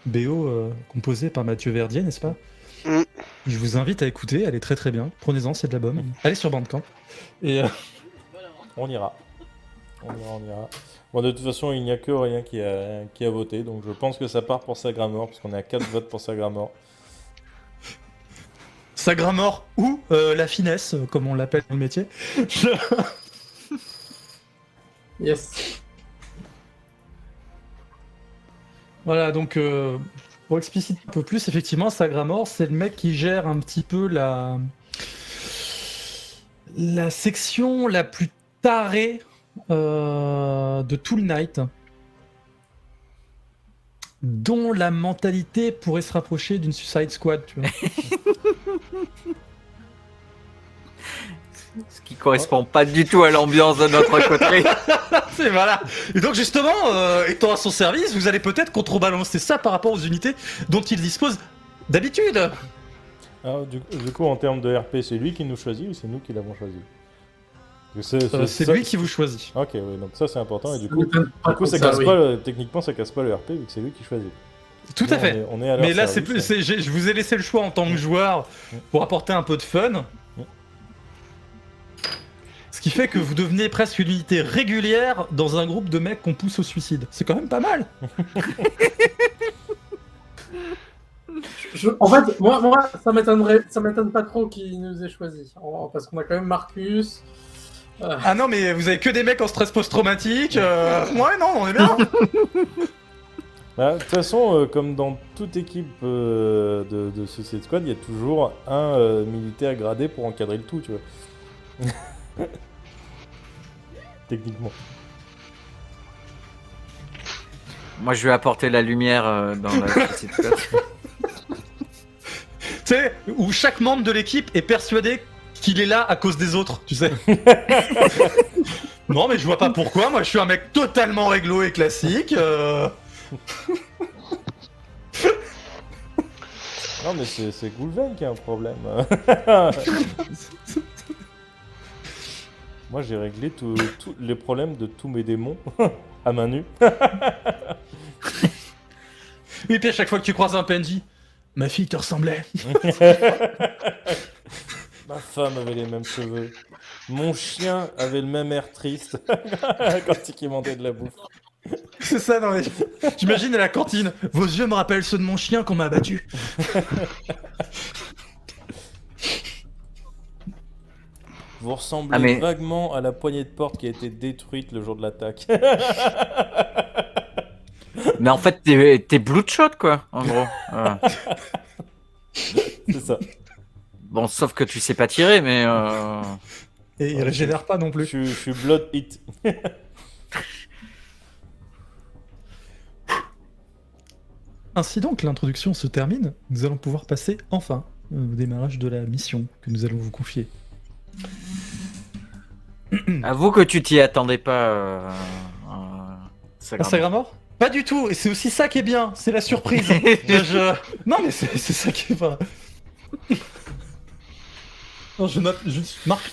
BO composée par Mathieu Verdier, n'est-ce pas? Mm. Je vous invite à écouter, elle est très très bien. Prenez-en, c'est de la bombe. Allez sur Bandcamp. Et On ira. On ira. Bon, de toute façon, il n'y a que rien qui a voté, donc je pense que ça part pour Sagramore, parce qu'on est à 4 votes pour Sagramore. Sagramore ou la finesse, comme on l'appelle dans le métier. Yes. Voilà, donc pour expliciter un peu plus, effectivement, Sagramore, c'est le mec qui gère un petit peu la section la plus tarée de tout le Night, dont la mentalité pourrait se rapprocher d'une Suicide Squad, tu vois. Ce qui correspond pas du tout à l'ambiance de notre côté. C'est voilà. Et donc justement, étant à son service, vous allez peut-être contrebalancer ça par rapport aux unités dont il dispose d'habitude. Alors, du coup, en termes de RP, c'est lui qui nous choisit ou c'est nous qui l'avons choisi? Parce que C'est ça- lui qui vous choisit. Ok, oui, donc ça c'est important, et Ça m'étonne pas ça tant casse oui. pas techniquement ça casse pas le RP vu que c'est lui qui choisit. Tout à Nous, fait. On est à leur Mais là, c'est service. plus, je vous ai laissé le choix en tant que joueur pour apporter un peu de fun. Ce qui fait que vous devenez presque une unité régulière dans un groupe de mecs qu'on pousse au suicide. C'est quand même pas mal. En fait, moi, ça m'étonne pas trop qu'il nous ait choisi, parce qu'on a quand même Marcus. Ah non, mais vous avez que des mecs en stress post-traumatique. Ouais, non, on est bien. Bah, de toute façon, comme dans toute équipe de Suicide Squad, il y a toujours un militaire gradé pour encadrer le tout, tu vois. Techniquement. Moi, je vais apporter la lumière dans la petite cote. Tu sais, où chaque membre de l'équipe est persuadé qu'il est là à cause des autres, tu sais. Non, mais je vois pas pourquoi. Moi, je suis un mec totalement réglo et classique. Non, mais c'est Goulven qui a un problème. Moi, j'ai réglé tous les problèmes de tous mes démons à main nue. Et puis à chaque fois que tu croises un PNJ, ma fille te ressemblait. Ma femme avait les mêmes cheveux. Mon chien avait le même air triste quand il quémandait de la bouffe. C'est ça, non mais. J'imagine à la cantine. Vos yeux me rappellent ceux de mon chien qu'on m'a abattu. Vous ressemblez Ah, mais- vaguement à la poignée de porte qui a été détruite le jour de l'attaque. Mais en fait, t'es Bloodshot, quoi, en gros. C'est ça. Bon, sauf que tu sais pas tirer, mais... Et il régénère pas non plus. Je suis Blood Hit. Ainsi donc, l'introduction se termine. Nous allons pouvoir passer enfin au démarrage de la mission que nous allons vous confier. Avoue que tu t'y attendais pas, Sagramore. Instagramor ? Pas du tout, et c'est aussi ça qui est bien, c'est la surprise. Non mais c'est ça qui est pas... Non,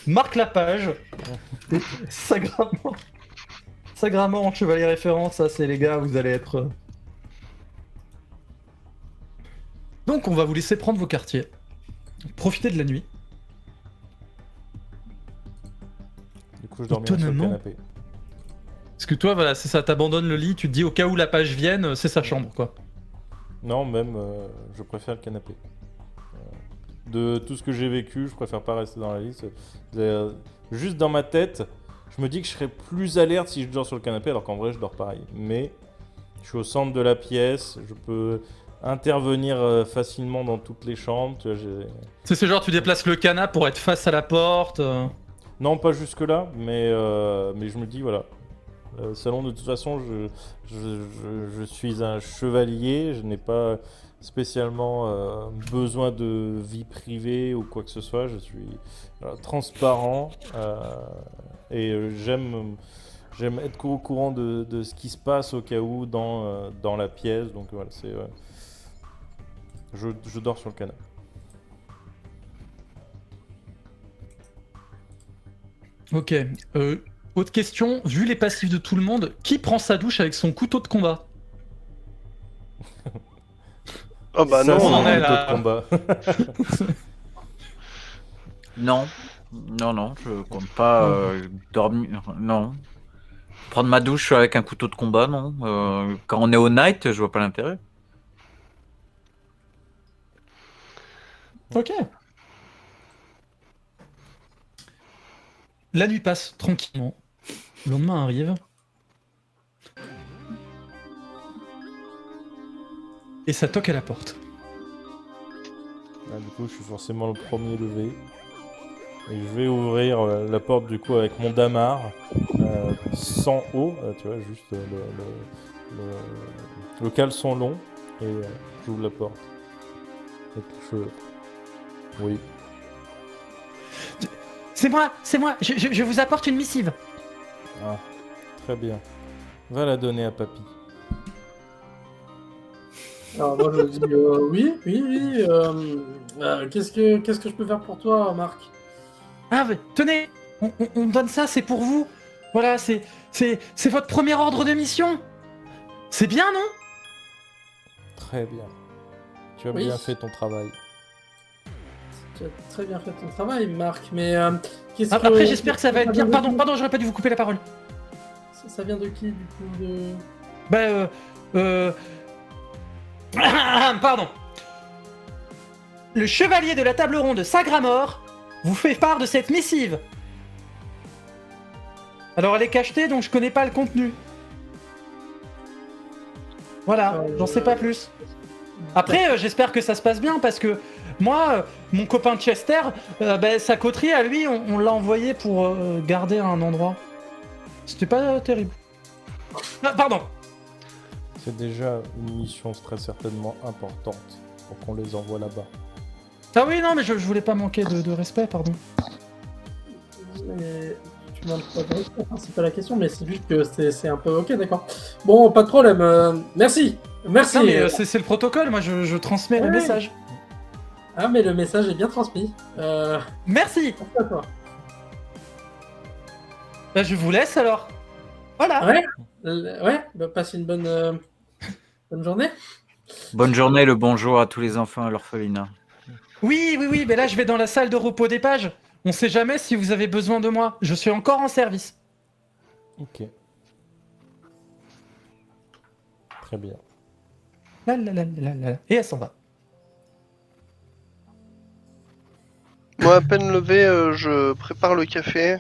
marque la page. Sagramor en chevalier référent, ça c'est les gars, vous allez être... Donc on va vous laisser prendre vos quartiers. Profitez de la nuit. Du coup, je dormirai sur le Étonnamment. canapé. Parce que toi, voilà, c'est ça, t'abandonnes le lit, tu te dis au cas où la page vienne, c'est sa chambre, quoi. Non, même, je préfère le canapé. De tout ce que j'ai vécu, je préfère pas rester dans la liste. Juste dans ma tête, je me dis que je serais plus alerte si je dors sur le canapé, alors qu'en vrai, je dors pareil. Mais je suis au centre de la pièce, je peux intervenir facilement dans toutes les chambres. Tu vois, C'est genre, tu déplaces le canapé pour être face à la porte. Non, pas jusque-là, mais je me dis, voilà. Salon, de toute façon, je suis un chevalier, je n'ai pas spécialement besoin de vie privée ou quoi que ce soit, je suis transparent et j'aime être au courant de ce qui se passe au cas où dans la pièce, donc voilà, je dors sur le canapé. Ok. Autre question, vu les passifs de tout le monde, qui prend sa douche avec son couteau de combat? Oh bah Ça, non, c'est on en un est couteau là. de combat. Non. Non, je compte pas dormir. Non. Prendre ma douche avec un couteau de combat, non. Quand on est au night, je vois pas l'intérêt. Ok. La nuit passe tranquillement. Le lendemain arrive. Et ça toque à la porte. Ah, du coup, je suis forcément le premier levé. Et je vais ouvrir la porte du coup avec mon damar, sans haut, tu vois, juste le caleçon long. Et j'ouvre la porte. Avec les cheveux. Oui. C'est moi, je vous apporte une missive. Ah, très bien. Va la donner à papy. Alors moi je dis oui. Qu'est-ce que je peux faire pour toi, Marc? Ah, mais tenez, on donne ça, c'est pour vous. Voilà, c'est votre premier ordre de mission. C'est bien, non? Très bien. Tu as Oui. bien fait ton travail. Tu as très bien fait ton travail, Marc, mais qu'est-ce que... Après, j'espère que ça va être bien. vient de Pardon, j'aurais pas dû vous couper la parole. Ça vient de qui, du coup de... Pardon. Le chevalier de la table ronde de Sagramor vous fait part de cette missive. Alors, elle est cachetée, donc je connais pas le contenu. Voilà, j'en sais pas plus. Après, j'espère que ça se passe bien, parce que moi, mon copain Chester, sa coterie à lui, on l'a envoyé pour garder un endroit. C'était pas terrible. Ah, pardon. C'est déjà une mission très certainement importante pour qu'on les envoie là-bas. Ah oui, non, mais je voulais pas manquer de respect, pardon. Mais tu demandes pas de respect, hein, c'est pas la question, mais c'est juste que c'est un peu... Ok, d'accord. Bon, pas de problème. Merci. Merci. Non, mais c'est le protocole, moi je transmets le Ouais. message. Ah, mais le message est bien transmis. Merci. Merci à toi. Bah, je vous laisse alors. Voilà. Ouais. Bah, passe une bonne journée. Bonne journée, le bonjour à tous les enfants à l'orphelinat. Oui, mais là je vais dans la salle de repos des pages. On sait jamais si vous avez besoin de moi. Je suis encore en service. Ok. Très bien. La, la, la, la, la. Et elle s'en va. Moi, à peine levé, je prépare le café,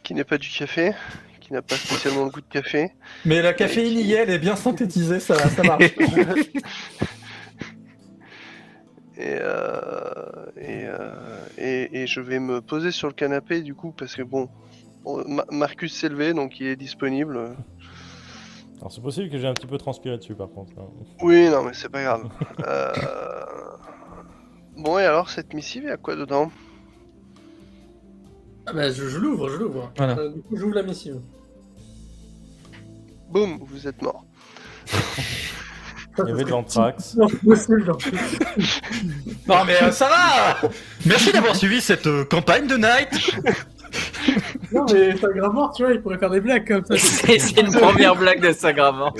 qui n'est pas du café, qui n'a pas spécialement le goût de café. Mais la caféine y est, elle est bien synthétisée, ça marche. Et je vais me poser sur le canapé du coup parce que bon, Marcus s'est levé donc il est disponible. Alors c'est possible que j'ai un petit peu transpiré dessus par contre. Hein. Oui, non mais c'est pas grave. Bon et alors cette missive, il y a quoi dedans? Ah bah, je l'ouvre. Voilà. Du coup, j'ouvre la missive. Boum, vous êtes mort. Il y avait de l'anthrax. Non, possible, genre. Non mais ça va. Merci d'avoir suivi cette campagne de Night. Non, mais c'est grave mort, tu vois, il pourrait faire des blagues comme ça. C'est une première blague de Sagramor.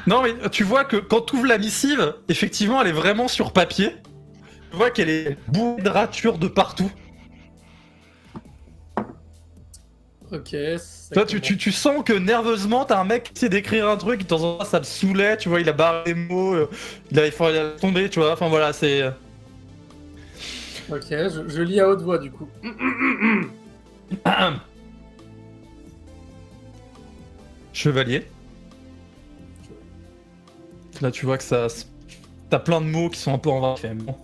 Non mais tu vois que quand tu ouvres la missive, effectivement elle est vraiment sur papier. Tu vois qu'elle est bourrée de ratures de partout. Ok. Toi, tu sens que nerveusement, t'as un mec qui essaie d'écrire un truc, de temps en temps ça le saoulait, tu vois, il a barré les mots, il a tombé, tu vois, enfin voilà, c'est... Ok, je lis à haute voix du coup. Chevalier. Là, tu vois que ça... T'as plein de mots qui sont un peu en vain. Bon,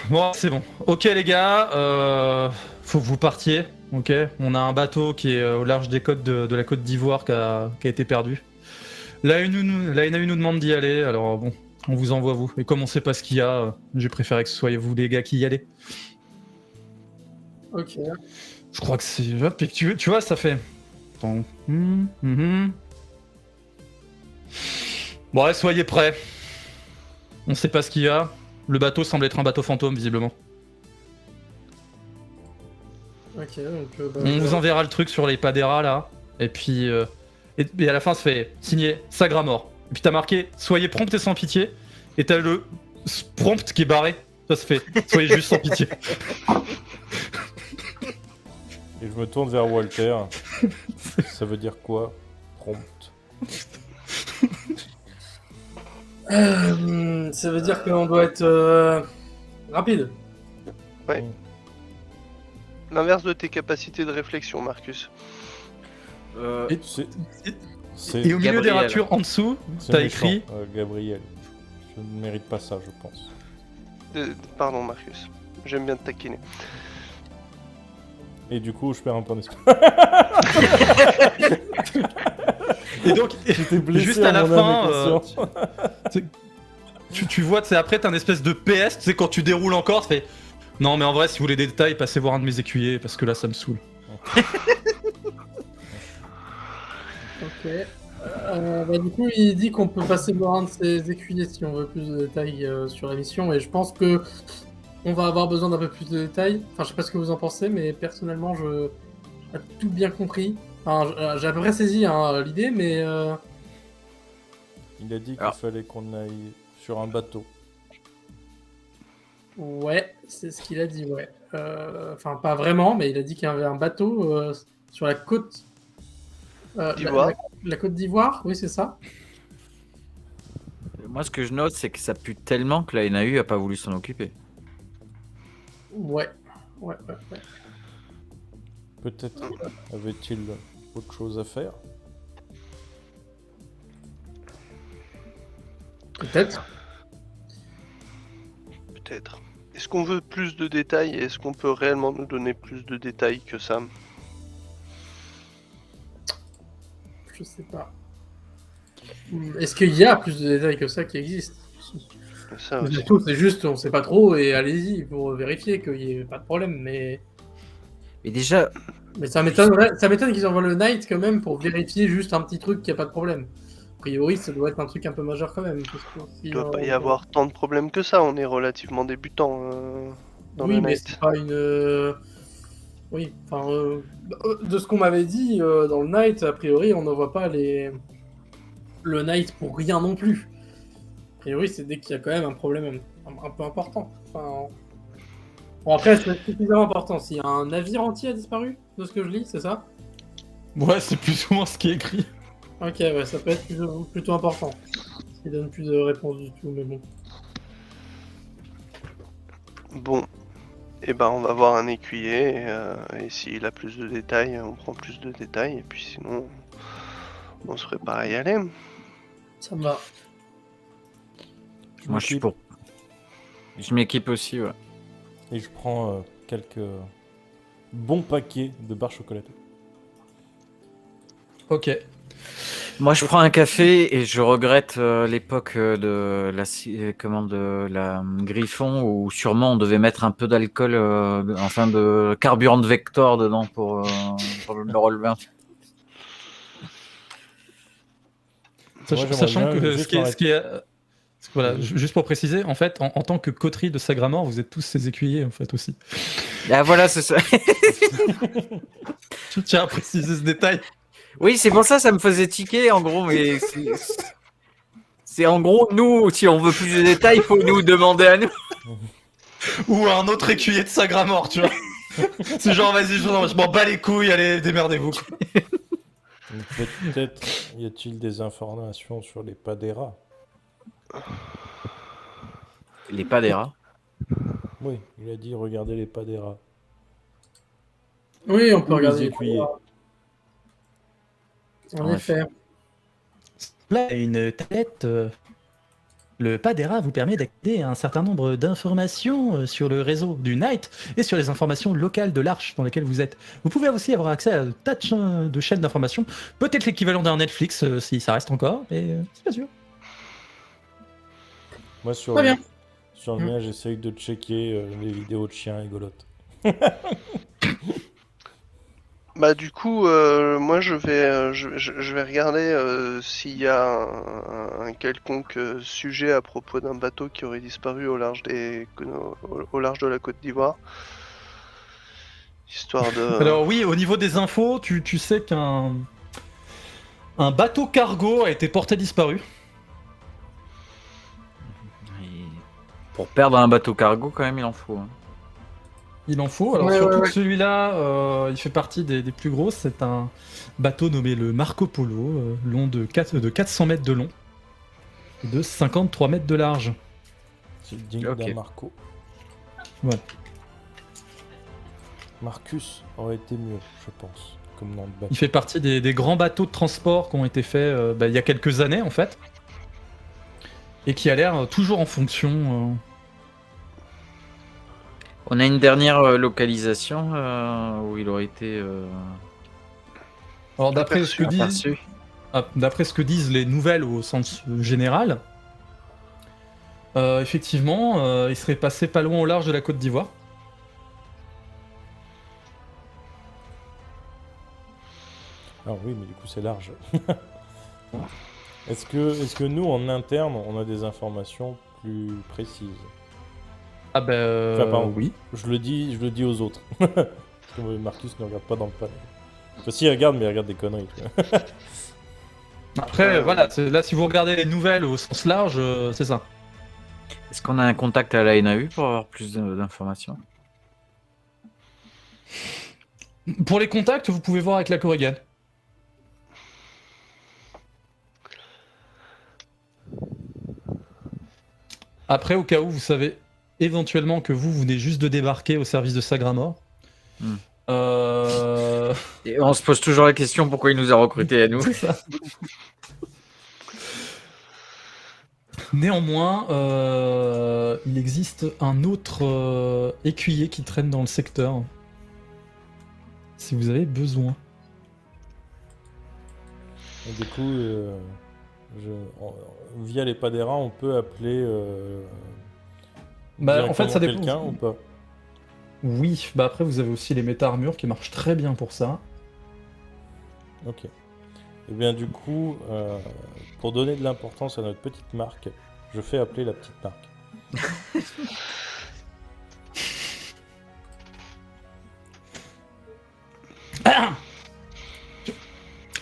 bon c'est bon. Ok les gars, faut que vous partiez. Ok, on a un bateau qui est au large des côtes de la côte d'Ivoire qui a été perdu. La NAU nous demande d'y aller, alors bon, on vous envoie vous. Et comme on sait pas ce qu'il y a, j'ai préféré que ce soyez vous les gars qui y allez. Ok. Je crois que c'est... Hop, et tu vois, ça fait... Bon, ouais, soyez prêts. On sait pas ce qu'il y a. Le bateau semble être un bateau fantôme, visiblement. Ok, donc. On vous enverra le truc sur les Padera là. Et puis. Et à la fin, ça fait signé Sagramor. Et puis t'as marqué soyez prompt et sans pitié. Et t'as le prompt qui est barré. Ça se fait soyez juste sans pitié. Et je me tourne vers Walter. Ça veut dire quoi? Prompt. Ça veut dire qu'on doit être rapide. L'inverse de tes capacités de réflexion, Marcus. Et, C'est et au milieu des Gabriel. ratures en dessous, c'est t'as méchant, écrit Gabriel. Je ne mérite pas ça, je pense. Pardon, Marcus. J'aime bien te taquiner. Et du coup, je perds un point d'esprit. Et donc, J'étais blessé juste à la en mon âme et fin, conscience. tu vois, tu sais, après, t'as un espèce de PS, tu sais, quand tu déroules encore, tu fais non, mais en vrai, si vous voulez des détails, passez voir un de mes écuyers, parce que là, ça me saoule. Ok. Du coup, il dit qu'on peut passer voir un de ses écuyers si on veut plus de détails sur la mission, et je pense que on va avoir besoin d'un peu plus de détails. Enfin, je sais pas ce que vous en pensez, mais personnellement, j'ai pas tout bien compris. Enfin, j'ai à peu près saisi l'idée, mais Il a dit qu'il Alors. fallait qu'on aille sur un bateau. ouais, c'est ce qu'il a dit, ouais. Enfin, pas vraiment, mais il a dit qu'il y avait un bateau sur la côte d'Ivoire. la côte d'Ivoire, oui, c'est ça. Moi, ce que je note, c'est que ça pue tellement que la NAU a pas voulu s'en occuper. Ouais. Peut-être avait-il autre chose à faire. Peut-être. Peut-être. Est-ce qu'on veut plus de détails? Est-ce qu'on peut réellement nous donner plus de détails que ça? Je sais pas. Est-ce qu'il y a plus de détails que ça qui existent? Ça aussi. Surtout, c'est juste, on sait pas trop, et allez-y pour vérifier qu'il y ait pas de problème, mais déjà, ça m'étonne qu'ils envoient le Knight quand même pour vérifier juste un petit truc qu'il n'y a pas de problème. A priori, ça doit être un truc un peu majeur quand même. Parce que si Il doit pas y on- avoir tant de problèmes que ça, on est relativement débutant dans Oui, le mais Night. c'est pas une. Oui, enfin, de ce qu'on m'avait dit dans le Knight, a priori, on n'envoie pas le Knight pour rien non plus. A priori, c'est dès qu'il y a quand même un problème un peu important. Enfin... Bon, après, c'est suffisamment important. S'il y a un navire entier a disparu, de ce que je lis, c'est ça? Ouais, c'est plus ou moins ce qui est écrit. Ok, ouais, ça peut être plutôt important. Il donne plus de réponses du tout, mais bon. Bon, et ben on va voir un écuyer, et s'il a plus de détails, on prend plus de détails, et puis sinon, on se prépare à y aller. Ça me va. moi, je suis pour. Je m'équipe aussi, ouais. Et je prends quelques bons paquets de barres chocolatées. Ok. Moi, je prends un café et je regrette l'époque de la Griffon où sûrement on devait mettre un peu d'alcool, enfin de carburant de Vector dedans pour le relever. Moi, j'aimerais Sachant bien que juste voilà, juste pour préciser, en fait, en tant que coterie de Sagramor, vous êtes tous ses écuyers, en fait, aussi. Ah voilà, c'est ça. Je tiens à préciser ce détail. Oui, c'est pour ça, ça me faisait tiquer en gros, mais c'est en gros nous, si on veut plus de détails, il faut nous demander à nous. Ou un autre écuyer de Sagramor, tu vois. C'est genre, vas-y, je m'en bats les couilles, allez, démerdez-vous. Peut-être y a-t-il des informations sur les Padera? Les Padera. Oui, il a dit regardez les Padera. Oui, on peut Ou les regarder. écuyers. En En effet. Là, une tablette. Le Padera vous permet d'accéder à un certain nombre d'informations sur le réseau du Knight et sur les informations locales de l'arche dans laquelle vous êtes. Vous pouvez aussi avoir accès à un tas de chaînes d'informations, peut-être l'équivalent d'un Netflix si ça reste encore, mais c'est pas sûr. Moi, sur Très le, bien. sur le mien, j'essaye de checker les vidéos de chiens rigolotes. Bah du coup, moi je vais regarder s'il y a un quelconque sujet à propos d'un bateau qui aurait disparu au large au large de la Côte d'Ivoire, histoire de. Alors oui, au niveau des infos, tu sais qu'un bateau cargo a été porté disparu. Et pour perdre un bateau cargo, quand même, il en faut. Hein. Il en faut. Alors Ouais, surtout ouais, que ouais. celui-là, il fait partie des plus gros. C'est un bateau nommé le Marco Polo, long de 400 mètres de long et de 53 mètres de large. C'est digne Ok. d'un Marco. Ouais. Marcus aurait été mieux, je pense, comme nom de bateau. Il fait partie des grands bateaux de transport qui ont été faits il y a quelques années en fait. Et qui a l'air toujours en fonction. On a une dernière localisation où il aurait été Alors d'après ce que disent, aperçu. d'après ce que disent les nouvelles au sens général, effectivement, il serait passé pas loin au large de la Côte d'Ivoire. Alors oui, mais du coup c'est large. Est-ce que nous, en interne, on a des informations plus précises? Ah ben Enfin, pardon. oui. Je le dis aux autres. Parce que Marcus ne regarde pas dans le panel. Enfin, si, il regarde, mais il regarde des conneries. Tu vois. Après, voilà, là si vous regardez les nouvelles au sens large, c'est ça. Est-ce qu'on a un contact à la NAU pour avoir plus d'informations? Pour les contacts, vous pouvez voir avec la Korrigan. Après, au cas où vous savez éventuellement que vous venez juste de débarquer au service de Sagramor. Hmm. Euh... Et on se pose toujours la question pourquoi il nous a recrutés à nous. C'est ça. Néanmoins, il existe un autre écuyer qui traîne dans le secteur. Si vous avez besoin. Et du coup, via les Padera, on peut appeler Bah, en fait, ça dépend. quelqu'un ou pas? Oui, bah après, vous avez aussi les méta-armures qui marchent très bien pour ça. Ok. Et bien du coup, pour donner de l'importance à notre petite marque, je fais appeler la petite marque.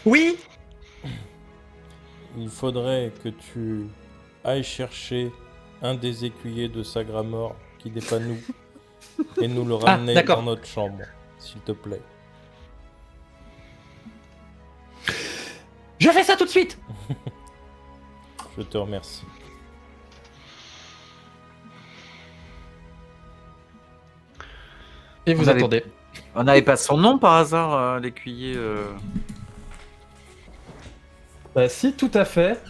Oui. Il faudrait que tu ailles chercher un des écuyers de Sagramor qui n'est pas nous et nous le ramener d'accord. dans notre chambre, s'il te plaît. Je fais ça tout de suite. Je te remercie. Et vous Vous avez- attendez. On n'avait pas son nom par hasard, l'écuyer Bah si, tout à fait.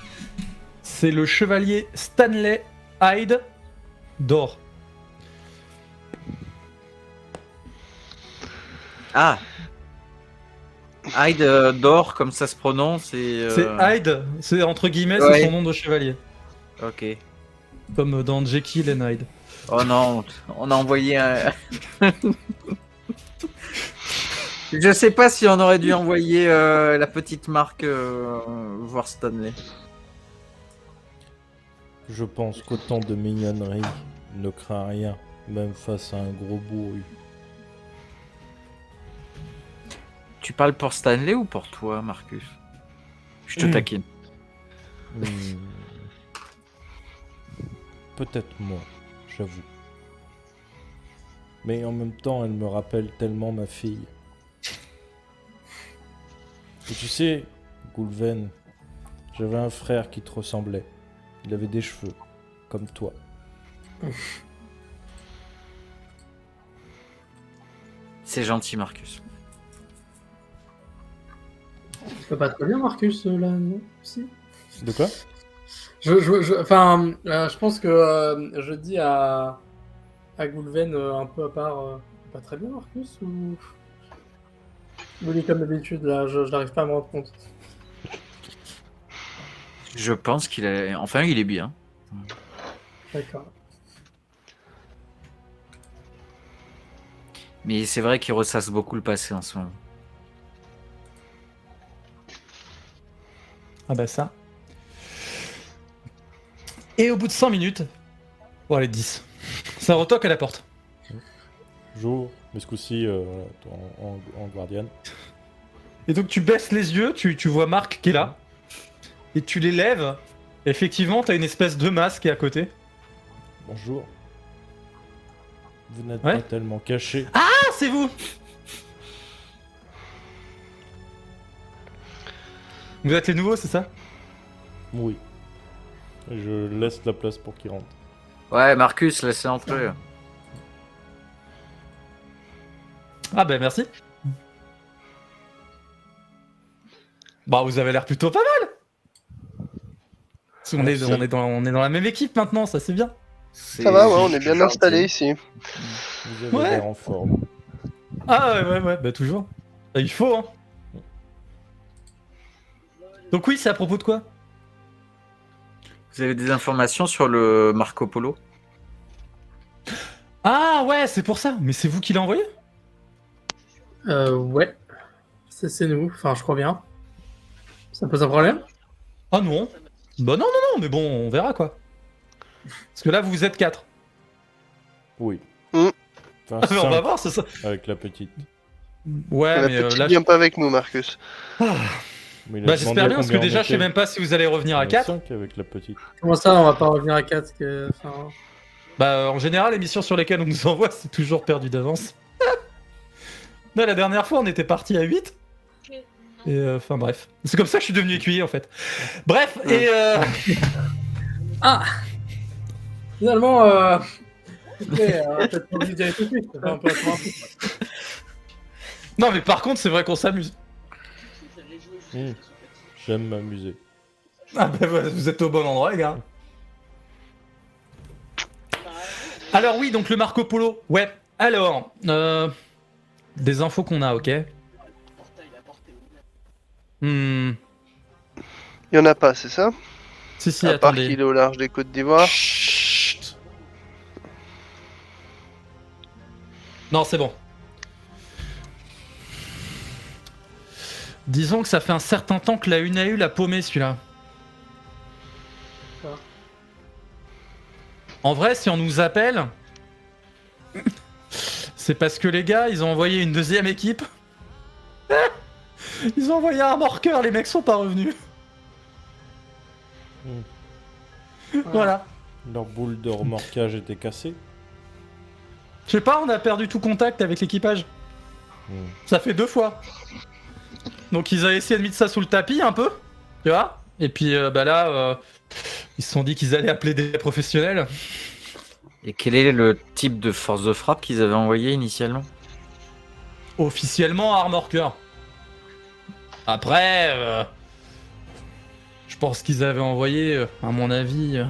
C'est le chevalier Stanley Hyde d'or. Ah Hyde d'or, comme ça se prononce. Et, C'est Hyde, c'est entre guillemets, Ouais. c'est son nom de chevalier. Ok. Comme dans Jekyll and Hyde. Oh non, on a envoyé un. Je sais pas si on aurait dû envoyer la petite marque voir Stanley. Je pense qu'autant de mignonnerie ne craint rien, même face à un gros bourru. Tu parles pour Stanley ou pour toi, Marcus? Je te taquine. Hmm. Peut-être moi, j'avoue. Mais en même temps, elle me rappelle tellement ma fille. Et tu sais, Goulven, j'avais un frère qui te ressemblait. Il avait des cheveux, comme toi. C'est gentil, Marcus. Tu peux pas très bien, Marcus, là, non? Si. De quoi? Je pense que je dis à Goulven un peu à part. Pas très bien, Marcus, ou. Il est comme d'habitude, là, je n'arrive pas à me rendre compte. Je pense qu'il est. Enfin, il est bien. D'accord. Mais c'est vrai qu'il ressasse beaucoup le passé en ce moment. Ah bah ça. Et au bout de 100 minutes... Bon allez, 10. Ça retoque à la porte. J'ouvre, mais ce coup-ci en guardiane. Et donc tu baisses les yeux, tu vois Marc qui est là. Et tu les lèves. Et effectivement, t'as une espèce de masque qui est à côté. Bonjour. Vous n'êtes Ouais. pas tellement caché. Ah, c'est vous! Vous êtes les nouveaux, c'est ça? Oui. Je laisse la place pour qu'il rentre. Ouais, Marcus, laissez entrer. Ah bah merci. Bah vous avez l'air plutôt pas mal. Parce qu'on est, on est dans la même équipe maintenant, ça c'est bien. Ça va, ouais, on C'est est bien gentil. installé ici. Vous avez Ouais. l'air en forme. Ah ouais, bah toujours. Bah, il faut hein. Donc oui, c'est à propos de quoi? Vous avez des informations sur le Marco Polo? Ah ouais, c'est pour ça. Mais c'est vous qui l'avez envoyé? Ouais. C'est nous, enfin je crois bien. Ça pose un problème? Ah non. Bah non, mais bon, on verra quoi. Parce que là, vous êtes 4. Oui. Mm. Enfin, Ah, mais on va 5 voir, c'est ça. avec la petite. Ouais, La mais petite là, vient pas avec nous, Marcus. Mais il a bah demandé j'espère bien parce que combien on déjà, je sais était. même pas si vous allez revenir à 4. 5 avec la petite. Comment ça, on va pas revenir à 4 que... enfin... Bah en général, les missions sur lesquelles on nous envoie, c'est toujours perdu d'avance. Là, la dernière fois, on était parti à 8. Et enfin bref. C'est comme ça que je suis devenu écuyer en fait. Bref, et Ah! Finalement, écoutez, peut-être pas obligé d'y aller tout de suite, ça fait un peu attendre un peu. non mais par contre, c'est vrai qu'on s'amuse. J'aime m'amuser. Ah bah voilà, vous êtes au bon endroit les gars. Alors oui, donc le Marco Polo. Ouais. Alors, des infos qu'on a, ok. Il y en a pas, c'est ça? Si, À part attendez. qu'il est au large des côtes d'Ivoire. Chut. Non, c'est bon. Disons que ça fait un certain temps que la UNAU l'a paumé celui-là. Ah. En vrai, si on nous appelle, c'est parce que les gars, ils ont envoyé une deuxième équipe. Ils ont envoyé un remorqueur, les mecs sont pas revenus. Voilà. Leur boule de remorquage était cassée. Je sais pas, on a perdu tout contact avec l'équipage. Ça fait 2 fois. Donc ils ont essayé de mettre ça sous le tapis un peu, tu vois. Et puis bah là, ils se sont dit qu'ils allaient appeler des professionnels. Et quel est le type de force de frappe qu'ils avaient envoyé initialement? Officiellement un remorqueur. Après, je pense qu'ils avaient envoyé, à mon avis,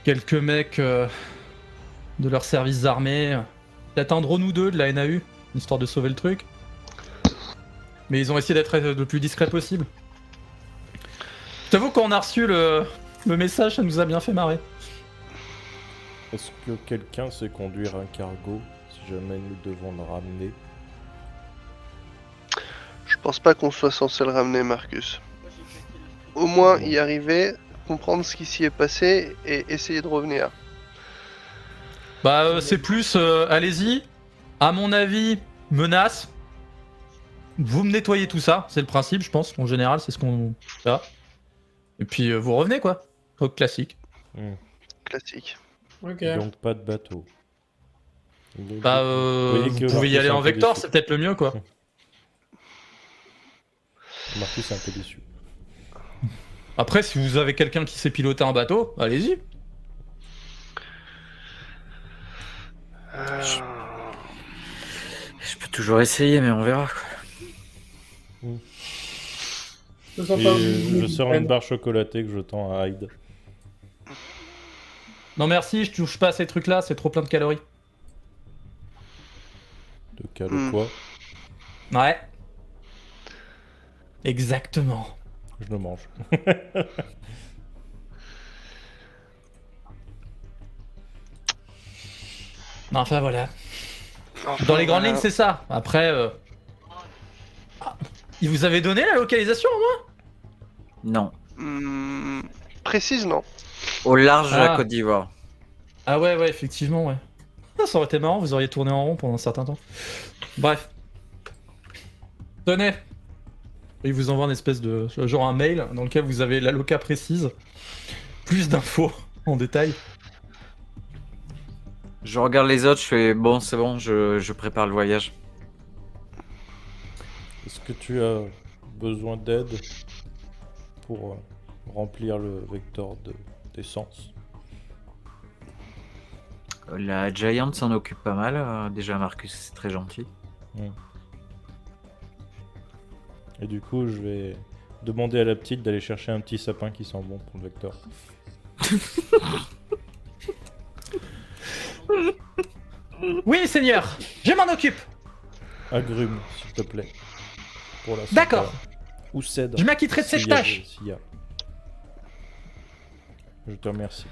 quelques mecs de leur service armé. Peut-être un drone ou deux de la NAU, histoire de sauver le truc. Mais ils ont essayé d'être le plus discret possible. Je t'avoue, quand on a reçu le message, ça nous a bien fait marrer. Est-ce que quelqu'un sait conduire un cargo si jamais nous devons le ramener? Je pense pas qu'on soit censé le ramener, Marcus. Au moins y arriver, comprendre ce qui s'y est passé et essayer de revenir. Bah, c'est plus, allez-y. À mon avis, menace. Vous me nettoyez tout ça, c'est le principe, je pense. En général, c'est ce qu'on fait. Et puis, vous revenez, quoi. Au classique. Classique. Ok. Donc pas de bateau. Bah, voyez vous que pouvez y Marcus aller est un en peu Vector, déçu. c'est peut-être le mieux, quoi. Marcus est un peu déçu. Après, si vous avez quelqu'un qui sait piloter un bateau, allez-y. Je peux toujours essayer, mais on verra. Quoi. Je me sens Et pas je sors une barre chocolatée que je tends à Hyde. Non, merci, je touche pas à ces trucs-là, c'est trop plein de calories. De cale quoi? Ouais. Exactement. Je le mange. Enfin, voilà. Dans les grandes lignes, c'est ça. Après, il vous avait donné la localisation, au moins? Non. Précise, non. Au large de la Ah. Côte d'Ivoire. Ah ouais, effectivement, ouais. Ah, ça aurait été marrant, vous auriez tourné en rond pendant un certain temps. Bref. Tenez. Il vous envoie une espèce de... genre un mail dans lequel vous avez la loca précise. Plus d'infos en détail. Je regarde les autres, je fais bon, c'est bon, je prépare le voyage. Est-ce que tu as besoin d'aide pour remplir le vecteur d'essence? La Giant s'en occupe pas mal. Déjà, Marcus, c'est très gentil. Et du coup, je vais demander à la petite d'aller chercher un petit sapin qui sent bon pour le vecteur. Oui, seigneur, je m'en occupe. Agrumes, s'il te plaît. Pour la D'accord. cendre. Ou cèdre. Je m'acquitterai de cette s'il y a- tâche. s'il y a. Je te remercie.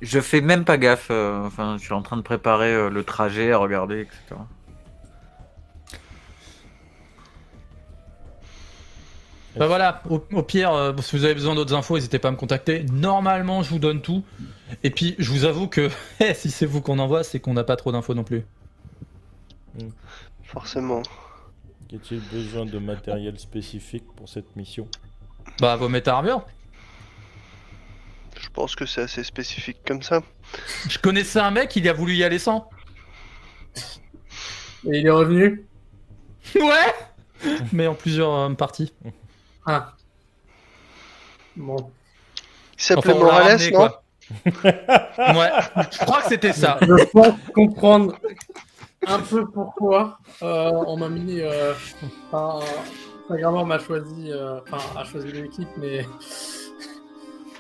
Je fais même pas gaffe. Enfin, je suis en train de préparer le trajet, à regarder, etc. Bah voilà, au pire, si vous avez besoin d'autres infos, n'hésitez pas à me contacter. Normalement, je vous donne tout. Et puis, je vous avoue que si c'est vous qu'on envoie, c'est qu'on n'a pas trop d'infos non plus. Forcément. Y a-t-il besoin de matériel spécifique pour cette mission? Bah, vos méta-armures. Je pense que c'est assez spécifique comme ça. Je connaissais un mec, il a voulu y aller sans. Et il est revenu. Ouais. Mais en plusieurs parties. Ah. Bon. Il s'appelait Enfin, on l'a Morales, ramené, non? quoi. Ouais, je crois que c'était ça. Je pense comprendre un peu pourquoi on m'a mis. Enfin, Sagamore m'a choisi. Enfin, a choisi l'équipe, mais.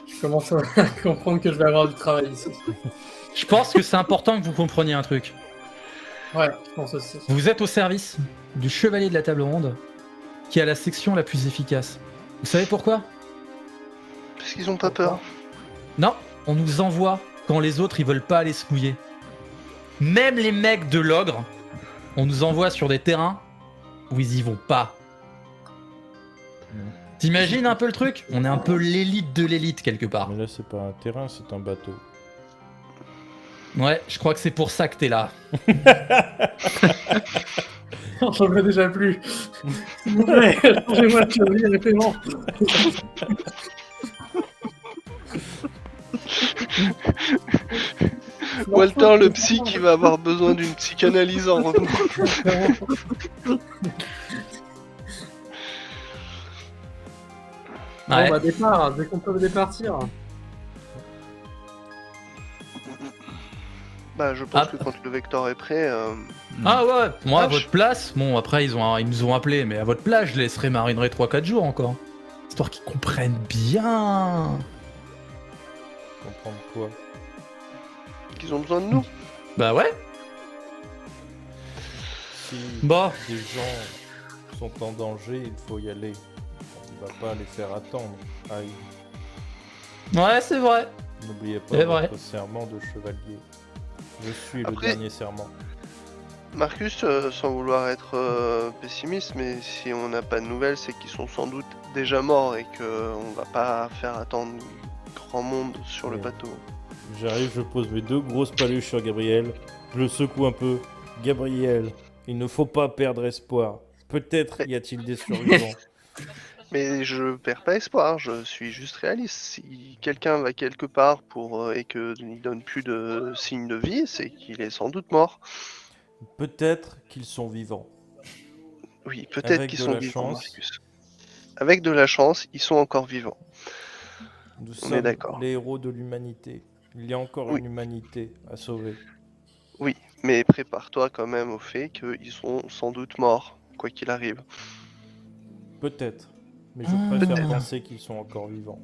Je commence à comprendre que je vais avoir du travail ici. Je pense que c'est important que vous compreniez un truc. Ouais, je pense aussi. Vous êtes au service du chevalier de la table ronde, qui a la section la plus efficace. Vous savez pourquoi? Parce qu'ils ont pas peur. Non, on nous envoie quand les autres ils veulent pas aller se mouiller. Même les mecs de l'ogre, on nous envoie sur des terrains où ils y vont pas. T'imagines un peu le truc? On est un peu l'élite de l'élite quelque part. Mais là, c'est pas un terrain, c'est un bateau. Ouais, je crois que c'est pour ça que t'es là. J'en veux déjà plus. S'il vous plaît, changez-moi de chevalier et paiement. Walter, le psy qui va avoir besoin d'une psychanalyse en revenant. Ouais. Bon, bah départ, dès qu'on peut départir. Bah, je pense Ah. que quand le vecteur est prêt, Ah ouais, moi à Vache. votre place, bon après ils nous ont appelé, mais à votre place je laisserai marinerer 3-4 jours encore. Histoire qu'ils comprennent bien. Comprendre quoi? qu'ils ont besoin de nous. Bah ouais. Si Bon, des gens sont en danger, il faut y aller. On va pas les faire attendre. Aïe. ouais c'est vrai. N'oubliez C'est pas vrai. votre serment de chevalier. Je suis le Après- dernier serment. Marcus, sans vouloir être pessimiste, mais si on n'a pas de nouvelles, c'est qu'ils sont sans doute déjà morts et qu'on va pas faire attendre grand monde sur le Ouais. bateau. J'arrive, je pose mes 2 grosses paluches sur Gabriel. Je le secoue un peu. Gabriel, il ne faut pas perdre espoir. Peut-être y a-t-il des survivants. Mais je perds pas espoir, je suis juste réaliste. Si quelqu'un va quelque part et qu'il donne plus de signes de vie, c'est qu'il est sans doute mort. Peut-être qu'ils sont vivants. Oui, peut-être Avec qu'ils de sont la vivants, chance. Marcus. Avec de la chance, ils sont encore vivants. Nous On est sommes d'accord. les héros de l'humanité. Il y a encore Oui. une humanité à sauver. Oui, mais prépare-toi quand même au fait qu'ils sont sans doute morts, quoi qu'il arrive. Peut-être. Mais je Ah. préfère Peut-être. penser qu'ils sont encore vivants.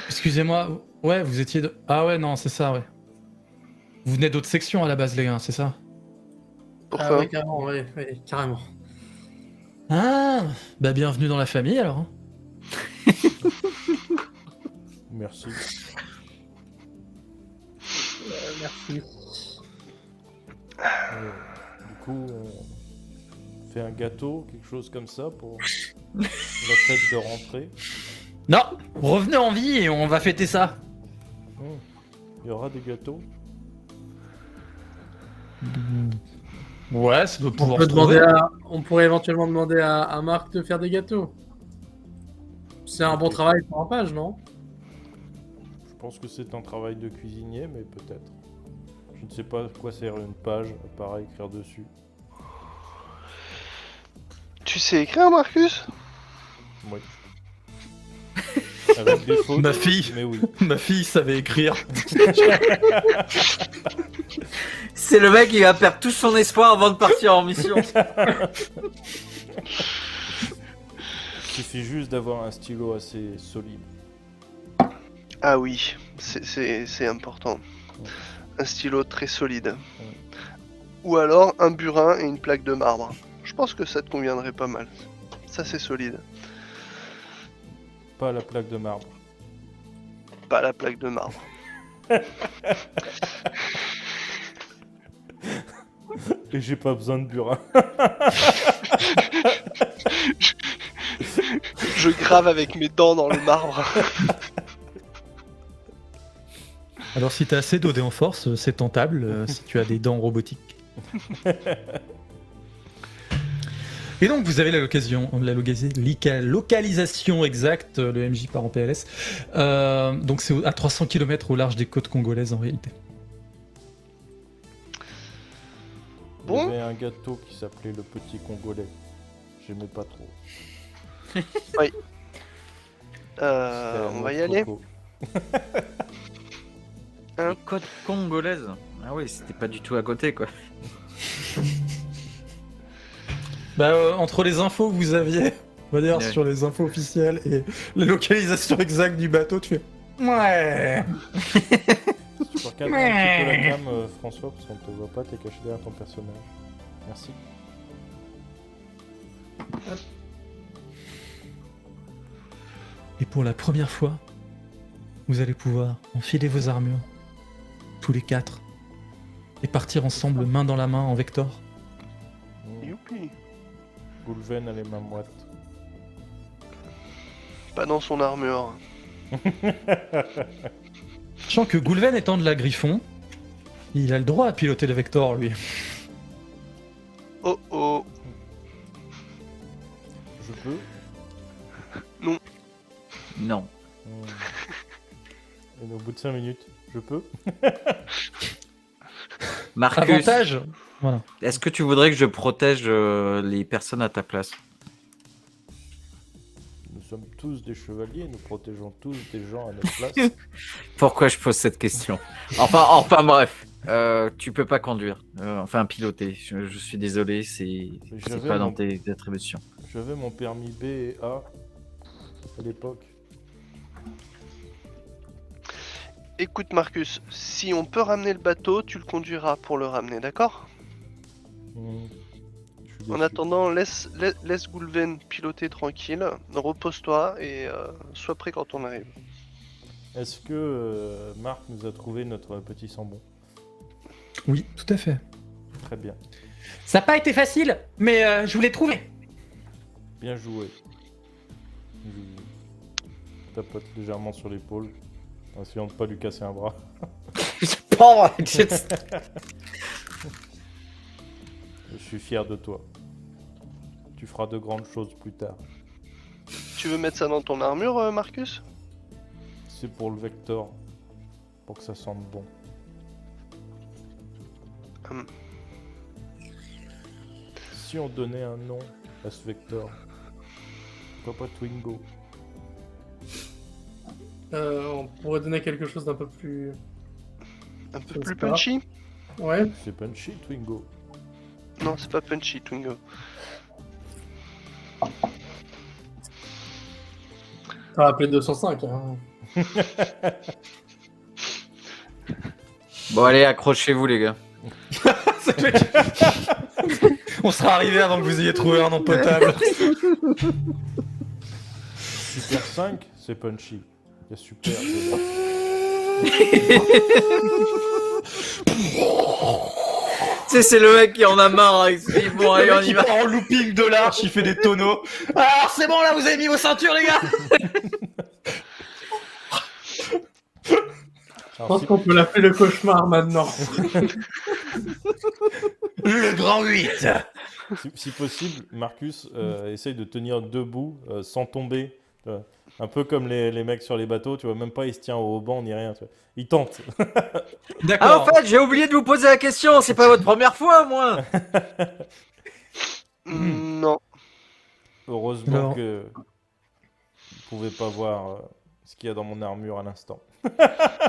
Excusez-moi. Ouais, vous étiez de... Ah ouais, non, c'est ça, ouais. Vous venez d'autres sections à la base, les gars, c'est ça? Pourquoi Ah ouais, carrément, ouais, carrément. Ah, bah bienvenue dans la famille alors. hein. Merci. Merci. Du coup, on fait un gâteau, quelque chose comme ça pour la fête de rentrée. Non, revenez en vie et on va fêter ça. Il y aura des gâteaux. Ouais, ça doit On, pouvoir peut se trouver. on pourrait éventuellement demander à Marc de faire des gâteaux. C'est un bon travail pour un page, non? Je pense que c'est un travail de cuisinier, mais peut-être. Je ne sais pas à quoi sert une page, à part à écrire dessus. Tu sais écrire, Marcus? Oui. Avec des fautes. Ma fille. Mais oui. Ma fille savait écrire. C'est le mec qui va perdre tout son espoir avant de partir en mission. Il suffit juste d'avoir un stylo assez solide. Ah oui, c'est important. Un stylo très solide. Ou alors un burin et une plaque de marbre. Je pense que ça te conviendrait pas mal. Ça c'est solide. Pas la plaque de marbre. Pas la plaque de marbre. Et j'ai pas besoin de burin. Je grave avec mes dents dans le marbre. Alors si t'as assez d'OD en force, c'est tentable si tu as des dents robotiques. Et donc vous avez la localisation exacte, le MJ part en PLS. Donc c'est à 300 km au large des côtes congolaises en réalité. Il y Bon. avait un gâteau qui s'appelait le Petit Congolais. J'aimais pas trop. On va y aller. Les côtes congolaises. Ah oui, c'était pas du tout à côté, quoi. Entre les infos que vous aviez, on va dire Ouais. sur les infos officielles et la localisation exacte du bateau, tu fais ouais. Tu peux recadrer un petit peu la cam, François, parce qu'on te voit pas, t'es caché derrière ton personnage. Merci. Et pour la première fois, vous allez pouvoir enfiler vos armures, tous les quatre, et partir ensemble main dans la main en Vector. Youpi. Goulven a les mains moites. Pas dans son armure. Sachant que Goulven étant de la Griffon, il a le droit à piloter le Vector, lui. Oh oh. Je peux. Non. Et au bout de 5 minutes, je peux. Marcus, Avantage. Voilà. est-ce que tu voudrais que je protège les personnes à ta place? Nous sommes tous des chevaliers, nous protégeons tous des gens à notre place. Pourquoi je pose cette question? Enfin bref, tu peux pas conduire, enfin piloter. Je suis désolé, c'est J'avais pas dans mon- tes attributions. J'avais mon permis B et A à l'époque. Écoute Marcus, si on peut ramener le bateau, tu le conduiras pour le ramener, d'accord? Je suis En déçu. attendant, laisse Goulven piloter tranquille, repose-toi et sois prêt quand on arrive. Est-ce que Marc nous a trouvé notre petit sambon? Oui, tout à fait. Très bien. Ça n'a pas été facile, mais je vous l'ai trouvé. Bien joué. Je tapote légèrement sur l'épaule, en essayant de pas lui casser un bras. Je suis fier de toi. Tu feras de grandes choses plus tard. Tu veux mettre ça dans ton armure, Marcus? C'est pour le Vector, pour que ça sente bon. Si on donnait un nom à ce Vector, pourquoi pas Twingo? On pourrait donner quelque chose d'un peu plus... Un peu Je plus sais pas. punchy? Ouais. C'est punchy, Twingo. Non, c'est pas punchy, Twingo. T'as appelé 205, hein. Bon allez, accrochez-vous les gars. On sera arrivé avant que vous ayez trouvé un nom potable. Super 5, c'est punchy. Il y a super. dedans. c'est le mec qui en a marre. Il se dit, bon, allez, on y il va. part en looping de l'arche, il fait des tonneaux. Alors c'est bon là, vous avez mis vos ceintures les gars. Je Alors, pense si, qu'on peut l'appeler le cauchemar maintenant. Le grand 8. si possible, Marcus essaye de tenir debout sans tomber. Un peu comme les mecs sur les bateaux, tu vois, même pas il se tient au banc ni rien. Tu vois. Il tente. Ah, en D'accord. fait, j'ai oublié de vous poser la question. C'est pas votre première fois, moi. Non. Heureusement Alors. que vous pouvez pas voir ce qu'il y a dans mon armure à l'instant.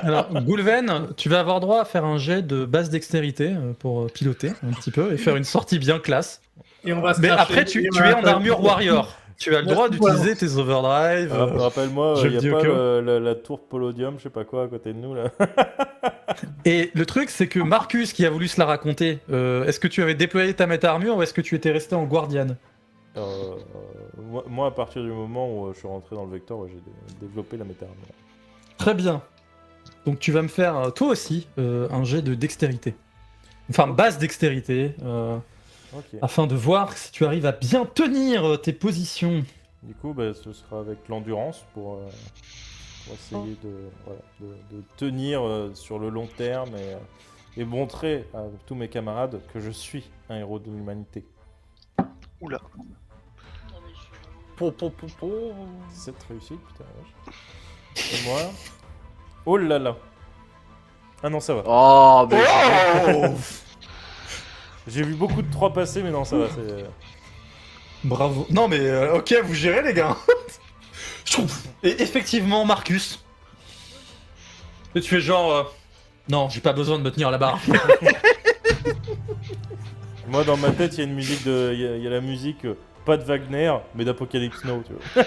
Alors, Goulven, tu vas avoir droit à faire un jet de basse dextérité pour piloter un petit peu et faire une sortie bien classe. Et on va se Mais cracher. après, tu es en armure warrior. Tu as le droit d'utiliser tes overdrive. Rappelle-moi, je il le dis n'y au a pas cas où. la tour Palladium, je sais pas quoi, à côté de nous là. Et le truc, c'est que Marcus, qui a voulu se la raconter, est-ce que tu avais déployé ta méta-armure ou est-ce que tu étais resté en guardiane? Moi, à partir du moment où je suis rentré dans le vecteur, ouais, j'ai développé la méta-armure. Très bien. Donc tu vas me faire, toi aussi, un jet de dextérité. Enfin, basse dextérité, Ok. afin de voir si tu arrives à bien tenir tes positions. Du coup, bah, ce sera avec l'endurance pour essayer de tenir sur le long terme et montrer à tous mes camarades que je suis un héros de l'humanité. Oula. Cette réussite, putain, vache. Et moi... Oh là là. Ah non, ça va. Oh, mais J'ai vu beaucoup de 3 passer, mais non, ça va. Bravo. Non mais ok, vous gérez les gars. Je trouve. Et effectivement, Marcus. Et tu fais genre... Non, j'ai pas besoin de me tenir à la barre. Moi, dans ma tête, il y a une musique de... Il y a la musique, pas de Wagner, mais d'Apocalypse Now, tu vois.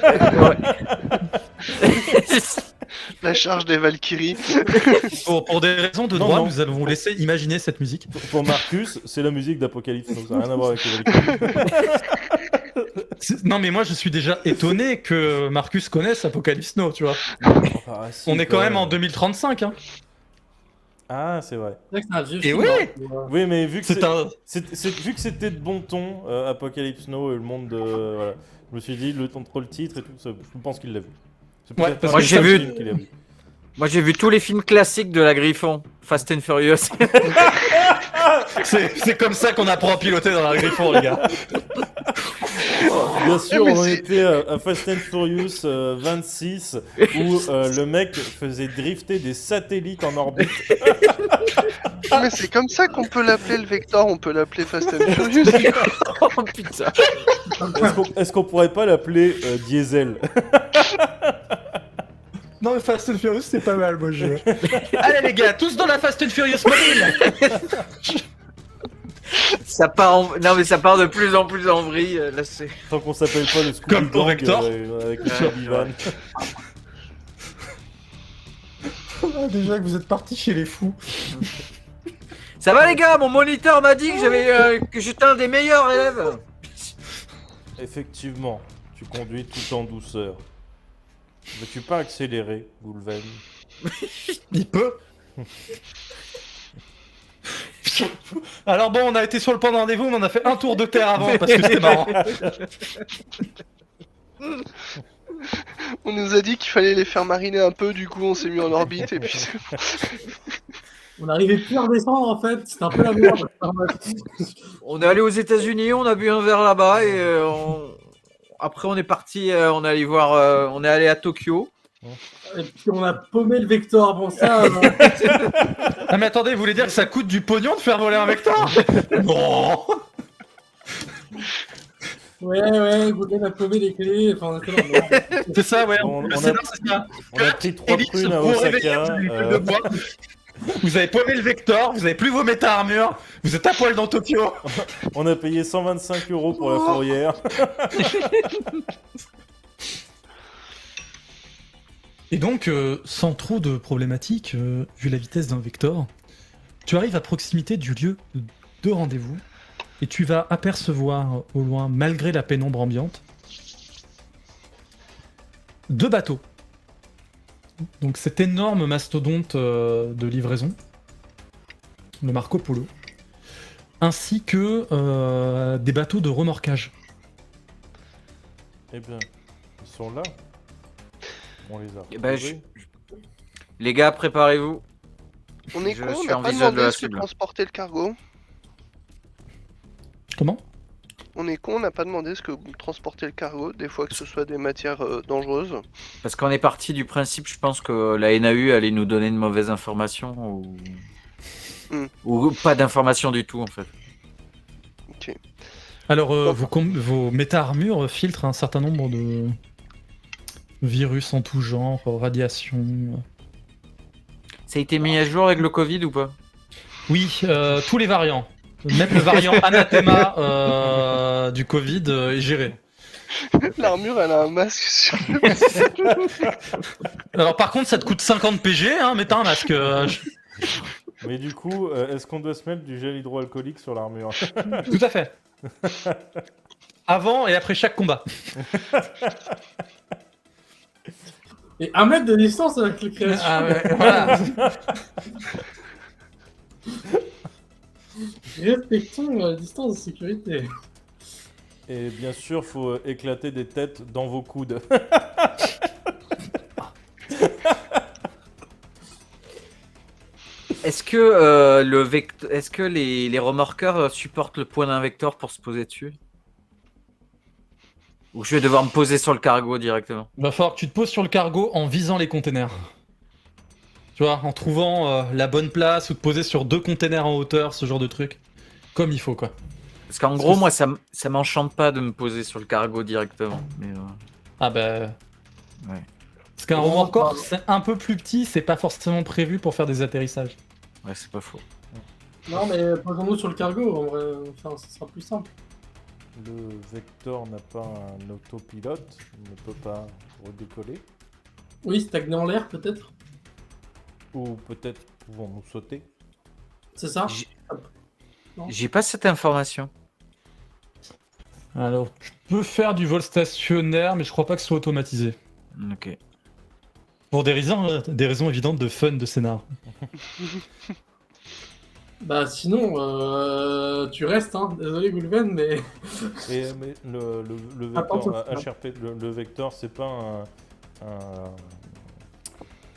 La charge des Valkyries. Pour des raisons de Non, droit, non. nous allons vous laisser imaginer cette musique. Pour Marcus, c'est la musique d'Apocalypse Now, ça n'a rien à voir avec les Valkyries. Non mais moi je suis déjà étonné que Marcus connaisse Apocalypse Now, tu vois. Enfin, si, On est quand même en 2035, hein. Ah, c'est vrai. C'est vrai que c'est un vieux Et film, oui. hein, tu vois. Oui, mais vu que C'est un... vu que c'était de bon ton, Apocalypse Now et le monde de... voilà. Je me suis dit, entre le titre et tout, je pense qu'il l'a vu. C'est Ouais, peut-être parce un que des j'ai seuls vu- films qu'il a vu. moi, j'ai vu tous les films classiques de la Griffon. Fast and Furious. C'est comme ça qu'on apprend à piloter dans la Griffon, les gars. Bien sûr, mais on en c'est- était à Fast and Furious 26, où le mec faisait drifter des satellites en orbite. Mais c'est comme ça qu'on peut l'appeler le Vector, on peut l'appeler Fast and Furious. Oh putain. Est-ce qu'on pourrait pas l'appeler Diesel? Non mais Fast and Furious c'est pas mal, moi je... Allez les gars, tous dans la Fast and Furious mobile. Ça part non mais ça part de plus en plus en vrille. Là, c'est... Tant qu'on s'appelle pas le Scooby Comme pour Gang Vector. avec le Ouais, Scooby Van. Déjà que vous êtes partis chez les fous. Ça va les gars, mon moniteur m'a dit que que j'étais un des meilleurs élèves. Effectivement, tu conduis tout en douceur. Veux-tu pas accélérer, Goulven? Il peut. Alors bon, on a été sur le point de rendez-vous, mais on a fait un tour de terre avant parce que c'était marrant. On nous a dit qu'il fallait les faire mariner un peu, du coup on s'est mis en orbite et puis On n'arrivait plus à redescendre en fait, c'était un peu la merde. On est allé aux États-Unis, on a bu un verre là-bas et après on est parti, on est allé voir, on est allé à Tokyo. Et puis on a paumé le Vector, bon ça... Ah mais attendez, vous voulez dire que ça coûte du pognon de faire voler un Vector? Non. ouais, Goulven a paumé les clés, enfin c'est normal. C'est ça, ouais. On C'est a- ça. On a pris 3 Elite, prunes à vous réveillez, Osaka. vous avez plus de poids. Vous avez paumé le Vector, vous avez plus vos méta-armures, vous êtes à poil dans Tokyo. On a payé 125 € pour la fourrière. Et donc, sans trop de problématiques, vu la vitesse d'un Vector, tu arrives à proximité du lieu de rendez-vous et tu vas apercevoir au loin, malgré la pénombre ambiante, 2 bateaux. Donc cet énorme mastodonte de livraison, le Marco Polo, ainsi que des bateaux de remorquage. Eh bien, ils sont là. On les a Eh ben, retrouvés. Les gars, préparez-vous. On est Je con, on suis n'a en pas visuel de demandé la ce que cible. transportait le cargo. Comment? On est con, on n'a pas demandé ce que transportait le cargo, des fois que ce soit des matières dangereuses. Parce qu'on est parti du principe, je pense que la NAU allait nous donner de mauvaises informations ou pas d'informations du tout en fait. Ok. Alors, vos méta-armures filtrent un certain nombre de virus en tout genre, radiation. Ça a été mis à jour avec le Covid ou pas? Oui, tous les variants. Même le variant anathema du Covid est géré. L'armure, elle a un masque sur le... Alors par contre, ça te coûte 50 PG, hein, mais t'as un masque. Mais du coup, est-ce qu'on doit se mettre du gel hydroalcoolique sur l'armure? Tout à fait. Avant et après chaque combat. Et 1 mètre de distance avec les créations. Ah ouais, voilà. Respectons la distance de sécurité. Et bien sûr, faut éclater des têtes dans vos coudes. Est-ce que est-ce que les remorqueurs supportent le poids d'un vecteur pour se poser dessus? Ou je vais devoir me poser sur le cargo directement? Va falloir que tu te poses sur le cargo en visant les containers. Tu vois, en trouvant la bonne place ou te poser sur 2 containers en hauteur, ce genre de truc. Comme il faut, quoi. Parce qu'en gros, moi, ça m'enchante pas de me poser sur le cargo directement. Mais, Ah bah... Ouais. Parce qu'un remorqueur, c'est un peu plus petit, c'est pas forcément prévu pour faire des atterrissages. ouais, c'est pas faux. Non, mais posons-nous sur le cargo, en vrai. Enfin, ça sera plus simple. Le Vector n'a pas un autopilote, il ne peut pas redécoller. Oui, stagner en l'air, peut-être. Ou peut-être pouvons-nous sauter. C'est ça? J'ai pas cette information. Alors, tu peux faire du vol stationnaire, mais je crois pas que ce soit automatisé. Ok. Pour des raisons évidentes de fun de scénar. Bah, sinon, tu restes, hein. Désolé, Goulven, mais. Mais le Attends, Vector, ça, HRP, le Vector, c'est pas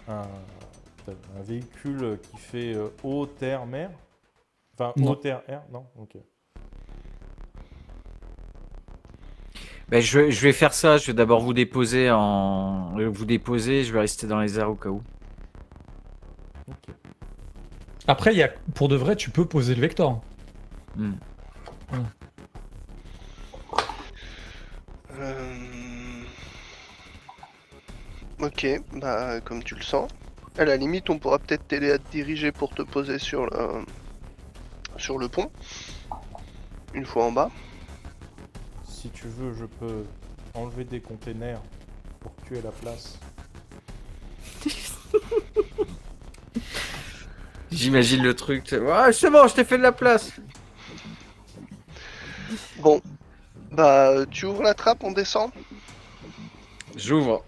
un véhicule qui fait eau, terre, mer? Enfin, Non. eau, terre, air? Non? Ok. Ben, je vais faire ça. Je vais d'abord vous déposer je vais rester dans les airs au cas où. Ok. Après, pour de vrai, tu peux poser le vecteur. Hmm. Ok, bah comme tu le sens. À la limite, on pourra peut-être t'aider à te diriger pour te poser sur le pont. Une fois en bas. Si tu veux, je peux enlever des containers pour que tu aies la place. J'imagine le truc. Ouais, c'est bon, je t'ai fait de la place. Bon, bah tu ouvres la trappe, on descend. J'ouvre.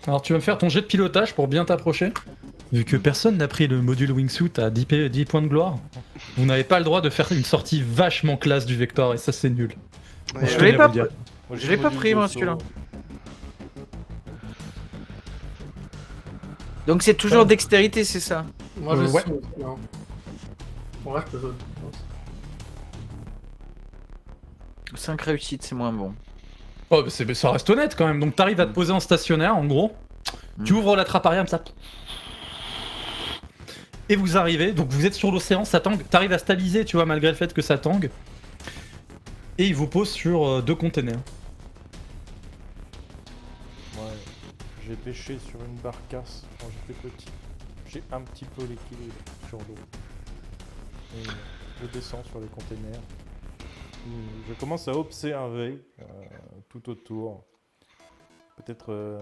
Alors, tu vas me faire ton jet de pilotage pour bien t'approcher. Vu que personne n'a pris le module wingsuit à 10 points de gloire, vous n'avez pas le droit de faire une sortie vachement classe du Vector, et ça, c'est nul. Ouais, Je tenais l'ai à pas vous le dire. Moi, Je j'ai l'ai le pas module pris, de moi, saut. celui-là. Donc c'est toujours dextérité, c'est ça? Moi, je ouais. suis aussi, hein. On reste le jeu, je pense. 5 réussites, c'est moins bon. Oh, bah, ça reste honnête quand même. Donc, t'arrives à te poser en stationnaire, en gros. Tu ouvres la trappe arrière, comme ça. Et vous arrivez. Donc, vous êtes sur l'océan, ça tangue. T'arrives à stabiliser, tu vois, malgré le fait que ça tangue. Et il vous pose sur 2 containers. Ouais, j'ai pêché sur une barcasse quand j'étais petit. J'ai un petit peu l'équilibre sur l'eau. Et je descends sur les containers. Je commence à observer tout autour. Peut-être...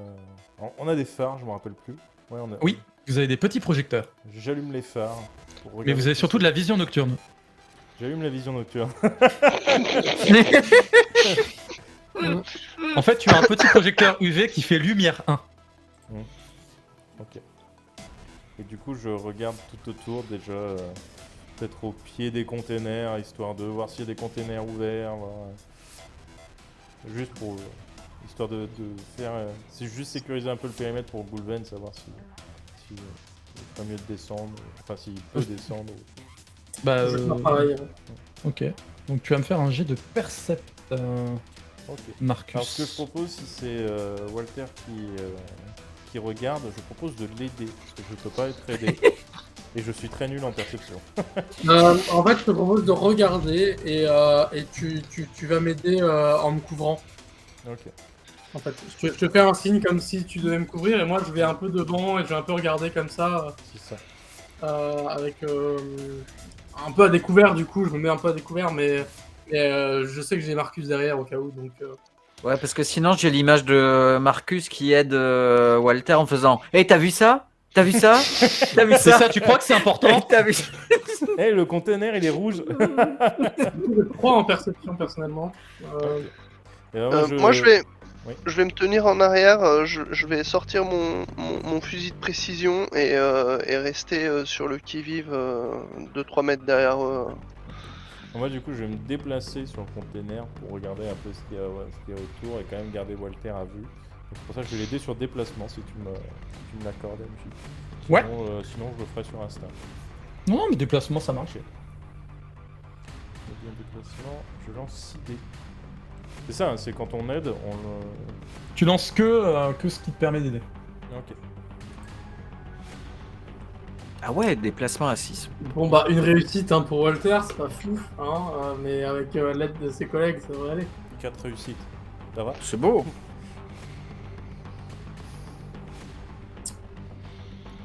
On a des phares, je me rappelle plus. Ouais, on a... Oui, vous avez des petits projecteurs. J'allume les phares. Pour Mais regarder vous avez tout surtout ça. de la vision nocturne. J'allume la vision nocturne. En fait, tu as un petit projecteur UV qui fait lumière 1. Ok. Et du coup, je regarde tout autour déjà. peut-être au pied des containers, histoire de voir s'il y a des containers ouverts. Voilà. Juste pour... histoire de faire... c'est juste sécuriser un peu le périmètre pour Goulven, savoir si il ferait mieux de descendre, enfin s'il peut descendre. Bah, Je vais faire pareil. ok. Donc tu vas me faire un jet de percept, Ok. Marcus. Alors ce que je propose, si c'est Walter qui regarde, je propose de l'aider, parce que je peux pas être aidé. Et je suis très nul en perception. En fait, je te propose de regarder et tu vas m'aider en me couvrant. Ok. En fait, je te fais un signe comme si tu devais me couvrir et moi je vais un peu devant et je vais un peu regarder comme ça, C'est ça. avec un peu à découvert du coup, je me mets un peu à découvert, mais je sais que j'ai Marcus derrière au cas où, donc Ouais, parce que sinon, j'ai l'image de Marcus qui aide Walter en faisant « Hey, t'as vu ça? T'as vu ça? T'as vu C'est ça? ça, tu crois que c'est important? T'as vu ça? » Eh, le container, il est rouge. du coup, j'ai 3 en perception personnellement. Et alors, Moi, je vais, Oui. je vais me tenir en arrière. Je vais sortir mon fusil de précision et rester sur le qui-vive 2-3 mètres derrière eux. moi, du coup, je vais me déplacer sur le container pour regarder un peu ce qu'il y a autour et quand même garder Walter à vue. Donc, c'est pour ça que je vais l'aider sur déplacement si tu me l'accordes, MJ. Sinon, Ouais. Sinon, je le ferai sur Insta. Non, non, mais déplacement, ça marche. Deuxième déplacement, je lance 6 dés. C'est ça, hein, c'est quand on aide, on le... Tu lances que ce qui te permet d'aider. Ok. Ah ouais, déplacement à 6. Bon bah une réussite hein, pour Walter, c'est pas fou, hein, mais avec l'aide de ses collègues, ça devrait aller. 4 réussites. Ça va? C'est beau.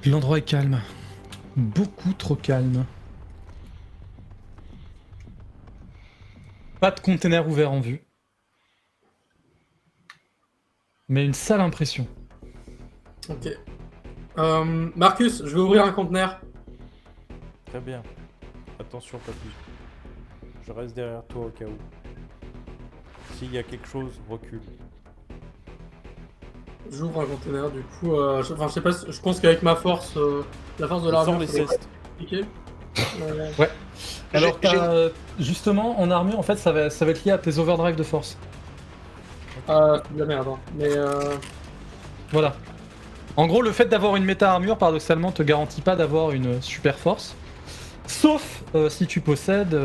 L'endroit est calme. Beaucoup trop calme. Pas de container ouvert en vue. Mais une sale impression. Ok. Marcus, je vais ouvrir un conteneur. Très bien. Attention, papy. Je reste derrière toi au cas où. S'il y a quelque chose, recule. J'ouvre un conteneur du coup. Enfin, je sais pas, je pense qu'avec ma force, la force de Sors l'armure, les ça devrait cestes. être compliqué. Ouais. Alors, J'ai- justement, en armure, en fait, ça va être lié à tes overdrive de force. C'est de la merde, hein. Mais Voilà. En gros, le fait d'avoir une méta-armure, paradoxalement, te garantit pas d'avoir une super force. Sauf si tu possèdes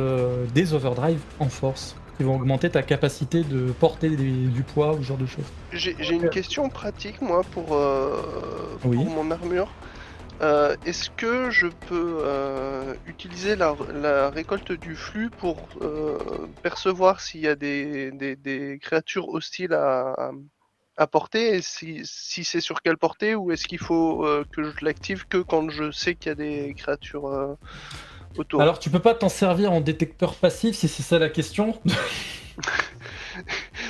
des overdrive en force, qui vont augmenter ta capacité de porter du poids ou ce genre de choses. J'ai une question pratique, moi, pour Oui. mon armure. Est-ce que je peux utiliser la récolte du flux pour percevoir s'il y a des créatures hostiles à portée, et si c'est sur quelle portée, ou est-ce qu'il faut que je l'active que quand je sais qu'il y a des créatures autour? Alors, tu peux pas t'en servir en détecteur passif si c'est ça la question.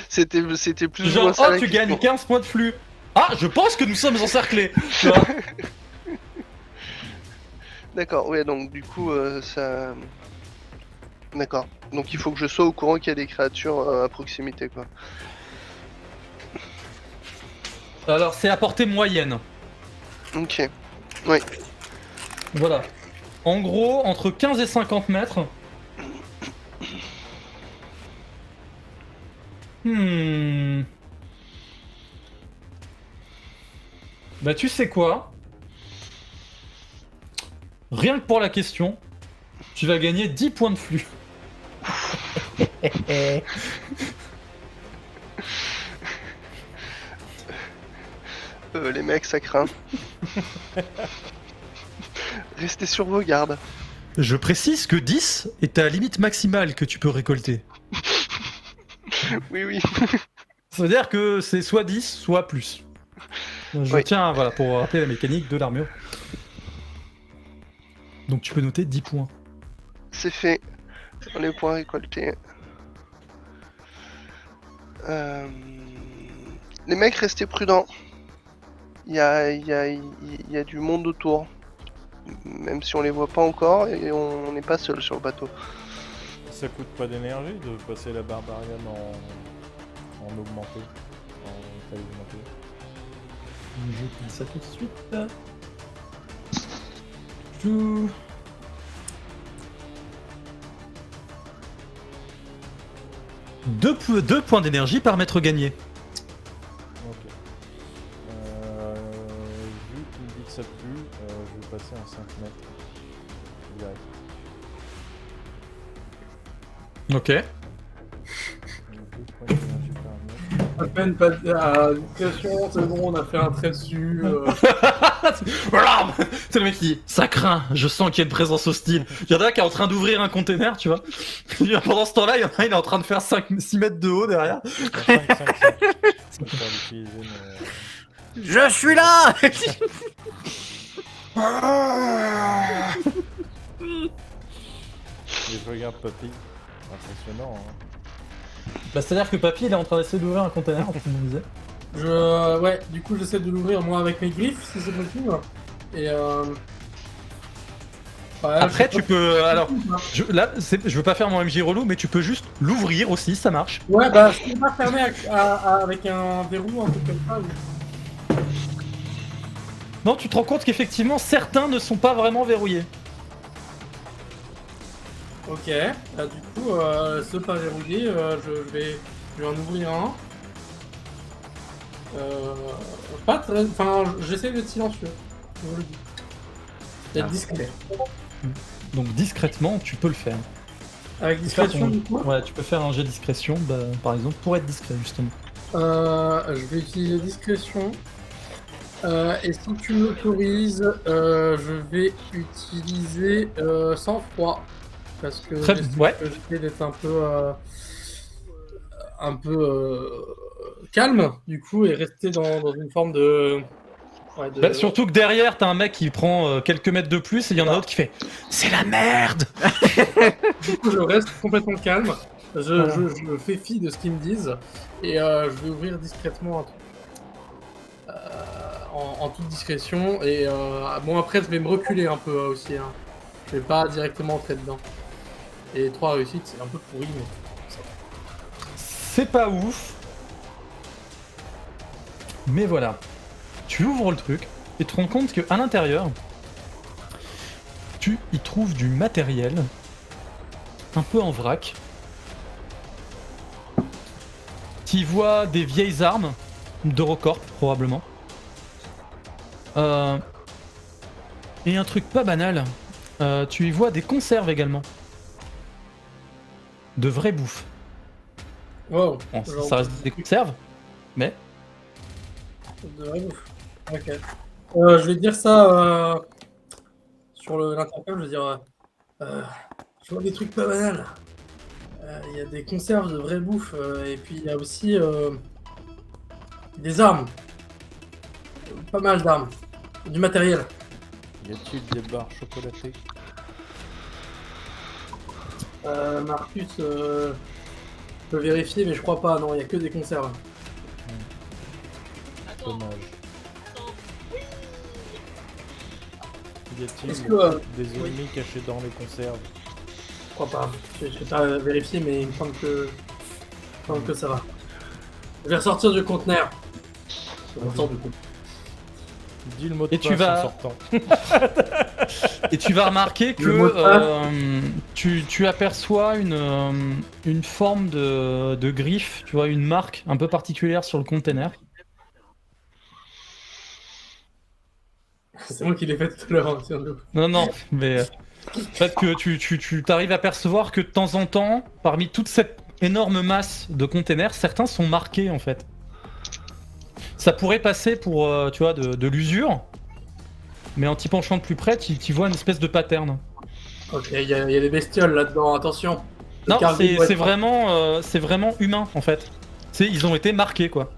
C'était plus ou Genre, moins ça oh, la tu question. gagnes 15 points de flux. Ah, je pense que nous sommes encerclés. Tu vois. D'accord, ouais, donc du coup, ça... D'accord. Donc il faut que je sois au courant qu'il y a des créatures à proximité, quoi. Alors, c'est à portée moyenne. Ok. Voilà. En gros, entre 15 et 50 mètres. Bah, tu sais quoi? Rien que pour la question, tu vas gagner 10 points de flux. Les mecs, ça craint. Restez sur vos gardes. Je précise que 10 est ta limite maximale que tu peux récolter. Oui, oui. Ça veut dire que c'est soit 10, soit plus. Je Oui. tiens, voilà, pour rappeler la mécanique de l'armure. Donc tu peux noter 10 points. C'est fait. On est points récoltés. Les mecs, restez prudents. Il y a du monde autour. Même si on les voit pas encore, et on n'est pas seul sur le bateau. Ça coûte pas d'énergie de passer la barbarian en augmenté. En taille augmentée. Je dis ça tout de suite. Tout. 2 points d'énergie par mètre gagné. Ok. Vu qu'il me dit que ça pue, je vais passer en 5 mètres. Direct. Ok. Donc, 2 points d'énergie par mètre. À peine pas discrétion, c'est bon, on a fait un trait dessus. Voilà. C'est le mec qui dit ça craint, je sens qu'il y a une présence hostile. Il y en a un qui est en train d'ouvrir un container, tu vois. Pendant ce temps-là, il y en a un, il est en train de faire 6 mètres de haut derrière. 5. Je vais l'utiliser, mais... Je suis là. Et je regarde Papy. Impressionnant, hein. Bah, c'est-à-dire que Papy, il est en train d'essayer d'ouvrir un container, comme on disait. Ouais, du coup, j'essaie de l'ouvrir moi avec mes griffes, si c'est possible. Et ouais, Après, je sais tu peux. Alors, je veux pas faire mon MJ relou, mais tu peux juste l'ouvrir aussi, ça marche. pas. Ouais, bah, je peux pas fermer avec un verrou, un truc comme ça. Non, tu te rends compte qu'effectivement, certains ne sont pas vraiment verrouillés. Ok, bah, du coup, ce pas verrouillé, je vais en ouvrir un. Pas très. Enfin, j'essaie d'être silencieux. Je vous le dis. D'être discret. Donc, discrètement, tu peux le faire. Avec discrétion, du coup. Ouais, tu peux faire un jet discrétion, bah, par exemple, pour être discret, justement. Je vais utiliser discrétion. Et si tu m'autorises, je vais utiliser sang-froid. Parce que j'essaie d'être un peu calme, du coup, et rester dans une forme de... Ouais, Bah, surtout que derrière, t'as un mec qui prend quelques mètres de plus et il y en a un autre qui fait « C'est la merde !» Du coup, je reste complètement calme. Je fais fi de ce qu'ils me disent. Et je vais ouvrir discrètement un truc. En toute discrétion. Et bon, après, je vais me reculer un peu aussi. Hein. Je vais pas directement entrer dedans. Et 3 réussites, c'est un peu pourri, mais... C'est pas ouf. Mais voilà. Tu ouvres le truc et te rends compte qu'à l'intérieur, tu y trouves du matériel un peu en vrac. Tu y vois des vieilles armes d'Eurocorp, probablement. Et un truc pas banal, tu y vois des conserves également. De vraie bouffe. Wow. Bon, ça reste des conserves, mais... De vraie bouffe. Ok. Je vais dire ça sur l'intercom, je vais dire... je vois des trucs pas banals. Il y a des conserves de vraie bouffe, et puis il y a aussi des armes. Pas mal d'armes. Du matériel. Y a-t-il des barres chocolatées? Marcus, je peux vérifier, mais je crois pas, non, il y a que des conserves. Dommage. Y a-t-il Est-ce que, des ennemis cachés dans les conserves? je crois pas. Je vais pas vérifier, mais il me semble que ça va. Je vais ressortir du conteneur. Je ressors du coup. Dis le mot de Et passe tu vas- en sortant. Et tu vas remarquer Le mot de que tu aperçois une forme de griffe, tu vois, une marque un peu particulière sur le container. C'est moi qui l'ai fait tout à l'heure. Hein, tiens, le- Non, mais en fait que tu t'arrives à percevoir que de temps en temps, parmi toute cette énorme masse de containers, certains sont marqués en fait. Ça pourrait passer pour, tu vois, de l'usure, mais en t'y penchant de plus près, tu vois une espèce de pattern. Ok, il y a des bestioles là-dedans, attention. Le Non, cargo c'est doit être- vraiment humain en fait. Ils ont été marqués quoi.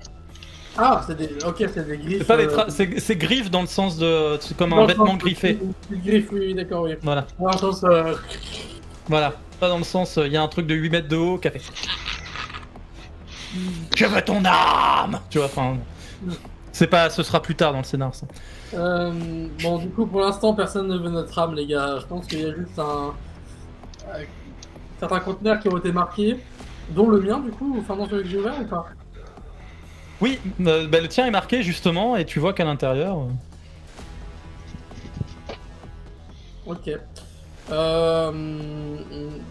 Ah, c'est des griffes. C'est pas des c'est griffes dans le sens de c'est comme dans un le vêtement sens- griffé. Une griffe, oui, d'accord, oui. Voilà, Dans le sens, voilà. Pas dans le sens il y a un truc de 8 mètres de haut qui a fait. Je veux ton âme. Tu vois, enfin. C'est pas, ce sera plus tard dans le scénar ça. bon, du coup, pour l'instant, personne ne veut notre âme, les gars. Je pense qu'il y a juste certains conteneurs qui ont été marqués, dont le mien, du coup, enfin, dans celui que j'ai ouvert ou pas? Oui, bah, le tien est marqué justement et tu vois qu'à l'intérieur. Ok.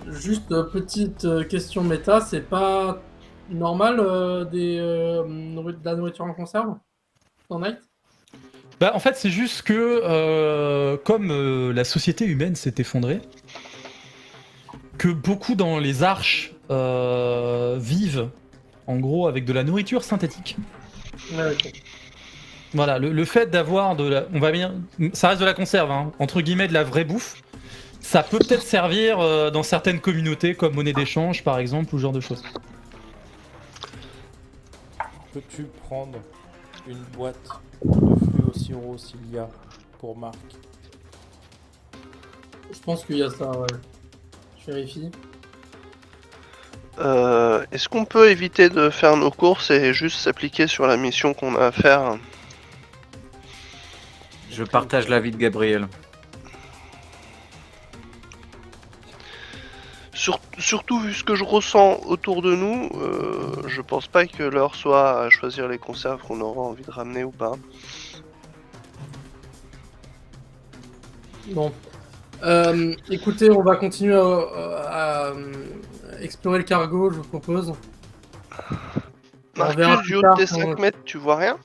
Juste petite question méta, c'est pas normal de la nourriture en conserve dans Night? Bah, en fait, c'est juste que comme la société humaine s'est effondrée, que beaucoup dans les arches vivent en gros avec de la nourriture synthétique. Ouais, ok. Voilà, le fait d'avoir on va bien, ça reste de la conserve, hein, entre guillemets de la vraie bouffe, ça peut peut-être servir dans certaines communautés comme monnaie d'échange par exemple ou ce genre de choses. Peux-tu prendre une boîte de fluocirocilia pour Marc? Je pense qu'il y a ça, ouais. Je vérifie. Est-ce qu'on peut éviter de faire nos courses et juste s'appliquer sur la mission qu'on a à faire? Je partage l'avis de Gabriel. Surtout vu ce que je ressens autour de nous, je pense pas que l'heure soit à choisir les conserves qu'on aura envie de ramener ou pas. Bon. Écoutez, on va continuer à explorer le cargo, je vous propose. On verra Marcus, plus du haut tard de tes quand- 5 mètres, tu vois rien?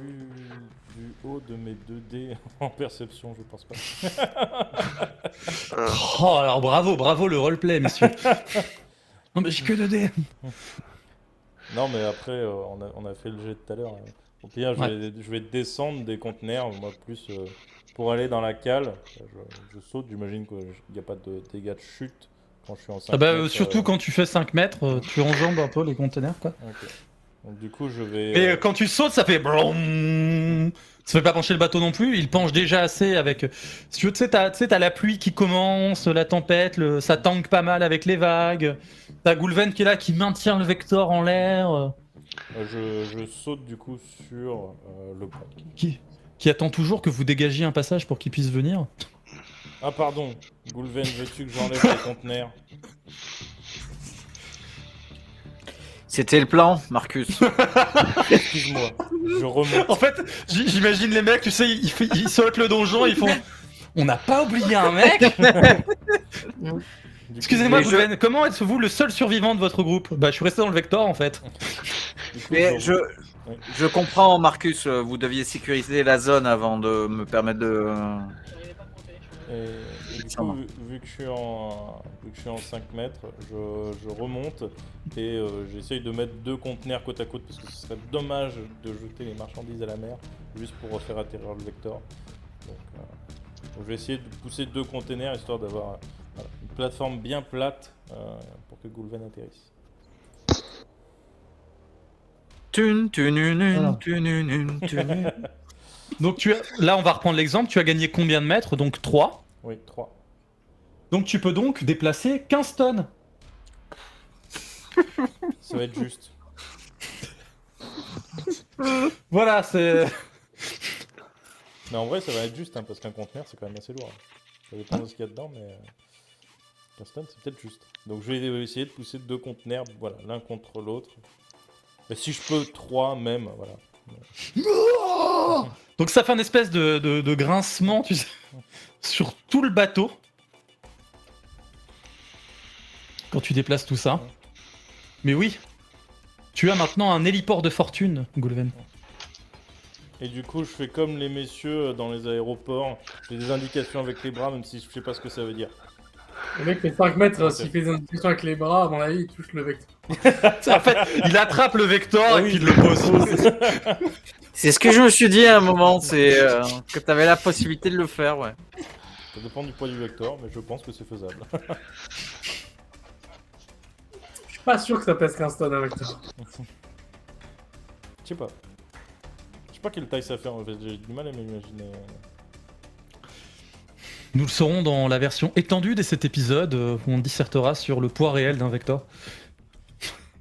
Vu du haut de mes 2D en perception, je pense pas. Oh alors bravo le roleplay messieurs. Non mais j'ai que 2D. Non, mais après, on a fait le jet tout à l'heure. Au pire, je vais descendre des conteneurs, moi, plus pour aller dans la cale. Je saute, j'imagine qu'il n'y a pas de dégâts de chute quand je suis en 5 Ah bah mètres, surtout quand tu fais 5 mètres, tu enjambes un peu les conteneurs quoi. Ok. Donc, du coup, je vais. Et quand tu sautes, ça fait brum. Ça fait pas pencher le bateau non plus. Il penche déjà assez avec. Si tu veux, tu sais, t'as la pluie qui commence, la tempête, ça tangue pas mal avec les vagues. T'as Goulven qui est là, qui maintient le Vector en l'air, Je saute du coup sur le pont. qui attend toujours que vous dégagiez un passage pour qu'il puisse venir. Ah, pardon, Goulven, veux-tu que j'enlève les conteneurs? C'était le plan, Marcus. Excuse-moi, je remonte. En fait, j'imagine les mecs, tu sais, ils sautent le donjon, ils font. On n'a pas oublié un mec. Du coup, Excusez-moi, Mais Goulven, comment êtes-vous le seul survivant de votre groupe? Bah, je suis resté dans le Vector en fait. du coup, Mais je- je comprends, Marcus, vous deviez sécuriser la zone avant de me permettre de... Et du Ça coup, va. vu que je suis en 5 mètres, je remonte et j'essaye de mettre 2 conteneurs côte à côte parce que ce serait dommage de jeter les marchandises à la mer juste pour refaire atterrir le Vector. Donc, je vais essayer de pousser 2 conteneurs histoire d'avoir une plateforme bien plate pour que Goulven atterrisse. Voilà. Donc là, on va reprendre l'exemple. Tu as gagné combien de mètres? Donc 3. Oui, 3. Donc tu peux donc déplacer 15 tonnes. Ça va être juste. Voilà, c'est. Mais en vrai, ça va être juste parce qu'un conteneur c'est quand même assez lourd. Ça dépend de ce qu'il y a dedans, mais 15 tonnes c'est peut-être juste. Donc je vais essayer de pousser 2 conteneurs, voilà, l'un contre l'autre. Et si je peux 3 même, voilà. Donc ça fait une espèce de grincement, tu sais, sur tout le bateau. Quand tu déplaces tout ça. Mais oui, tu as maintenant un héliport de fortune, Goulven. Et du coup, je fais comme les messieurs dans les aéroports. J'ai des indications avec les bras, même si je sais pas ce que ça veut dire. Le mec fait 5 mètres, s'il fait des indications avec les bras, à mon avis, il touche le Vector. En fait, il attrape le Vector Ah et oui, puis il le pose. C'est ce que je me suis dit à un moment, c'est que tu avais la possibilité de le faire, ouais. Ça dépend du poids du Vector, mais je pense que c'est faisable. Je suis pas sûr que ça pèse 15 tonnes un Vector. Je sais pas. Je sais pas quelle taille ça fait en fait, j'ai du mal à m'imaginer. Nous le saurons dans la version étendue de cet épisode où on dissertera sur le poids réel d'un Vector.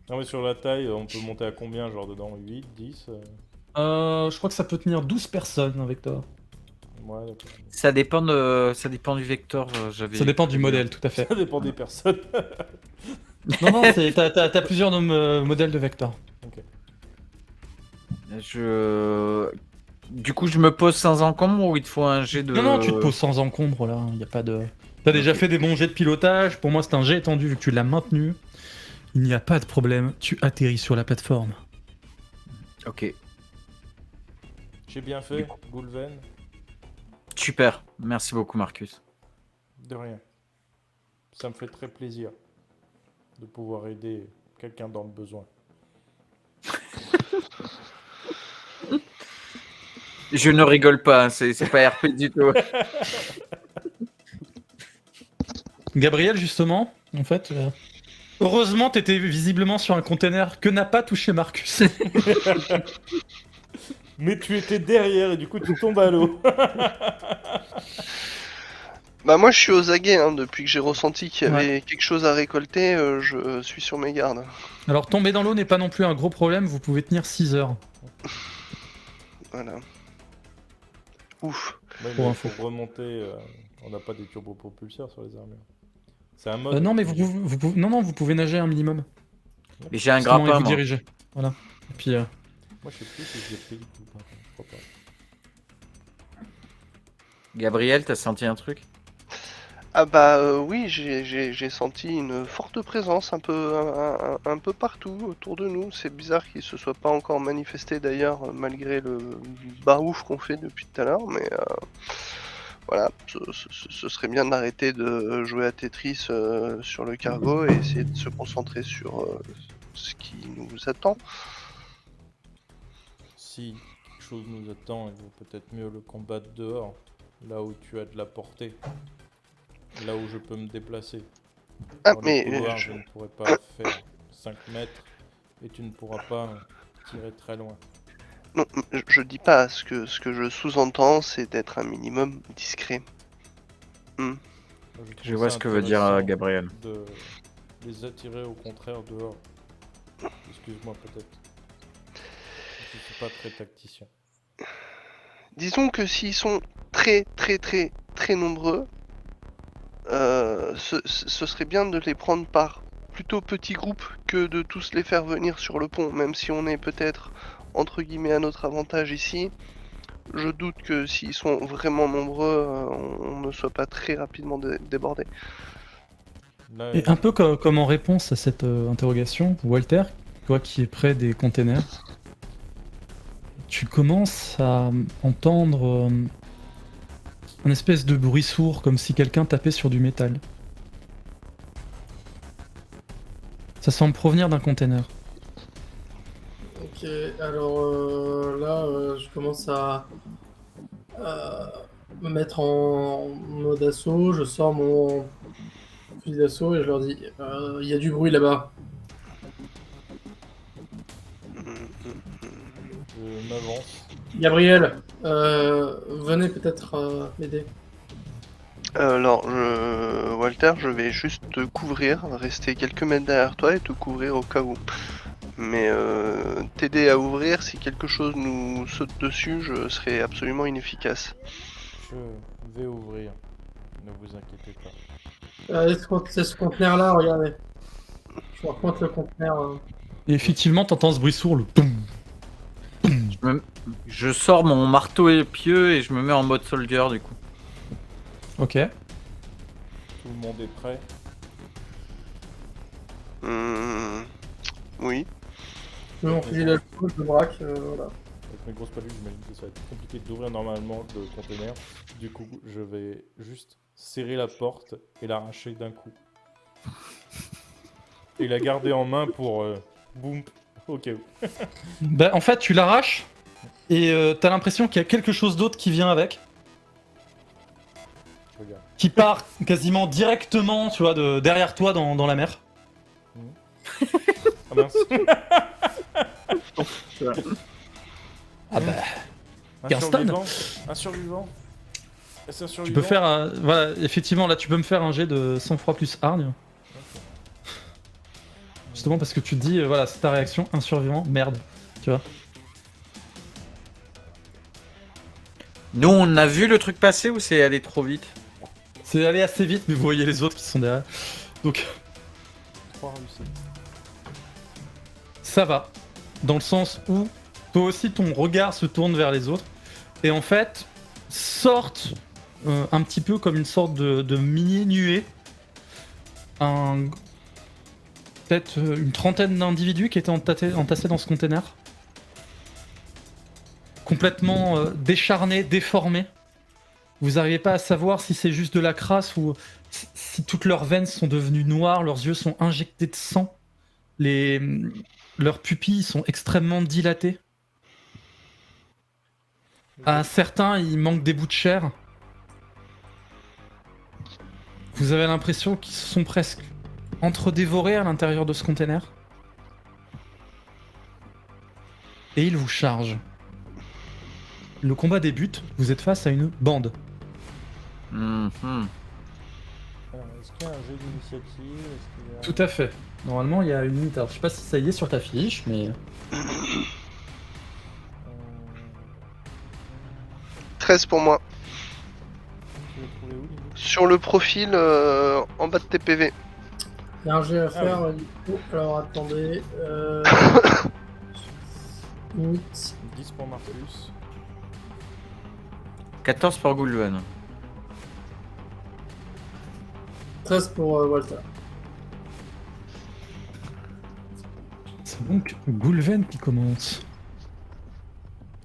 Non mais sur la taille, on peut monter à combien genre dedans? 8, 10 Je crois que ça peut tenir 12 personnes, un Vector. Ouais, d'accord. Ça dépend du vecteur. Ça dépend du modèle, tout à fait. Ça dépend des personnes. Non, non, t'as plusieurs modèles de Vector. Je... Du coup, je me pose sans encombre ou il te faut un jet de. Non, tu te poses sans encombre là, il n'y a pas de. T'as déjà fait des bons jets de pilotage, pour moi c'est un jet étendu vu que tu l'as maintenu. Il n'y a pas de problème, tu atterris sur la plateforme. Ok, J'ai bien fait, Goulven. super. Merci beaucoup, Marcus. De rien. Ça me fait très plaisir de pouvoir aider quelqu'un dans le besoin. Je ne rigole pas, c'est pas RP du tout. Gabriel, justement, en fait. Heureusement, t'étais visiblement sur un container que n'a pas touché Marcus. Mais tu étais derrière et du coup tu tombes à l'eau. Bah moi je suis aux aguets, hein, depuis que j'ai ressenti qu'il y Ouais. avait quelque chose à récolter, je suis sur mes gardes. Alors, tomber dans l'eau n'est pas non plus un gros problème, vous pouvez tenir 6 heures. Voilà. Ouf. Ouais, Pour mais info. pour remonter, on n'a pas des turbopropulseurs sur les armures. C'est un mode. Non, mais vous pouvez nager un minimum. Et j'ai un Justement, et grappin, vous moi. diriger. Voilà. Et puis, Moi je sais plus si je l'ai pris du tout. Par contre, je crois pas. Gabriel, t'as senti un truc? Ah bah oui, j'ai senti une forte présence un peu partout autour de nous. C'est bizarre qu'il se soit pas encore manifesté d'ailleurs, malgré le barouf qu'on fait depuis tout à l'heure, mais voilà, ce serait bien d'arrêter de jouer à Tetris sur le cargo et essayer de se concentrer sur ce qui nous attend. Si quelque chose nous attend, il vaut peut-être mieux le combattre dehors, là où tu as de la portée, là où je peux me déplacer. Ah Dans mais les couloirs, je- je ne pourrai pas faire 5 mètres et tu ne pourras pas tirer très loin. non, je dis pas ce que je sous-entends, c'est d'être un minimum discret. Moi, Je trouve vois ça ce que veut dire intéressant Gabriel. de les attirer au contraire dehors. Excuse-moi peut-être. Je suis pas très tacticien. Disons que s'ils sont très nombreux, ce serait bien de les prendre par plutôt petits groupes que de tous les faire venir sur le pont, même si on est peut-être entre guillemets à notre avantage ici. Je doute que s'ils sont vraiment nombreux, on ne soit pas très rapidement débordé. Là, et un peu comme en réponse à cette interrogation, Walter, toi qui es près des containers, tu commences à entendre un espèce de bruit sourd, comme si quelqu'un tapait sur du métal. Ça semble provenir d'un container. Ok, alors là, je commence à me mettre en mode assaut. Je sors mon fusil d'assaut et je leur dis il y a du bruit là-bas. je m'avance. Gabriel, venez peut-être m'aider. Alors, Walter, je vais juste te couvrir, rester quelques mètres derrière toi et te couvrir au cas où. Mais t'aider à ouvrir, si quelque chose nous saute dessus, je serai absolument inefficace. Je vais ouvrir. Ne vous inquiétez pas. C'est ce conteneur-là, regardez. Je vous raconte le conteneur. Et effectivement, t'entends ce bruit sourd, le poum. Je sors mon marteau épieux et je me mets en mode soldier du coup. Ok. Tout le monde est prêt. Oui. Je mets mon fusil d'assaut, je le braque, voilà. Avec mes grosses paluches, j'imagine que ça va être compliqué d'ouvrir normalement le conteneur. Du coup, je vais juste serrer la porte et l'arracher d'un coup. Et la garder en main pour boum, au cas où. Bah, en fait, tu l'arraches et t'as l'impression qu'il y a quelque chose d'autre qui vient avec, Je regarde. qui part quasiment directement, tu vois, derrière toi dans la mer. Ah mince. Ah bah, Un Qu'un stun. survivant. Un survivant. Est-ce un tu survivant peux faire, voilà, effectivement, là, tu peux me faire un jet de sang-froid plus hargne. Justement parce que tu te dis, voilà, c'est ta réaction, un survivant, merde, tu vois. Nous, on a vu le truc passer ou c'est allé trop vite? C'est allé assez vite, mais vous voyez les autres qui sont derrière. Donc, 3 réussites. ça va. Dans le sens où, toi aussi, ton regard se tourne vers les autres. et en fait sortent un petit peu comme une sorte de mini nuée. Peut-être une trentaine d'individus qui étaient entassés dans ce container. Complètement décharnés, déformés. Vous n'arrivez pas à savoir si c'est juste de la crasse ou si toutes leurs veines sont devenues noires, leurs yeux sont injectés de sang, leurs pupilles sont extrêmement dilatées. À certains, il manque des bouts de chair. Vous avez l'impression qu'ils se sont presque entre-dévorés à l'intérieur de ce container. Et ils vous chargent. Le combat débute, vous êtes face à une bande. Mhm. Alors, est-ce qu'il y a un jeu d'initiative? Est-ce qu'il y a- Tout à fait. Normalement, il y a une unité. Alors, je sais pas si ça y est sur ta fiche, mais... Euh, 13 pour moi. tu l'as trouvé où, Lily? Sur le profil, en bas de TPV. Il y a un jet à faire, oui. du coup. Alors attendez. 8. 10 pour Marcus. 14 pour Goulven. 13 pour Walter. C'est donc Goulven qui commence.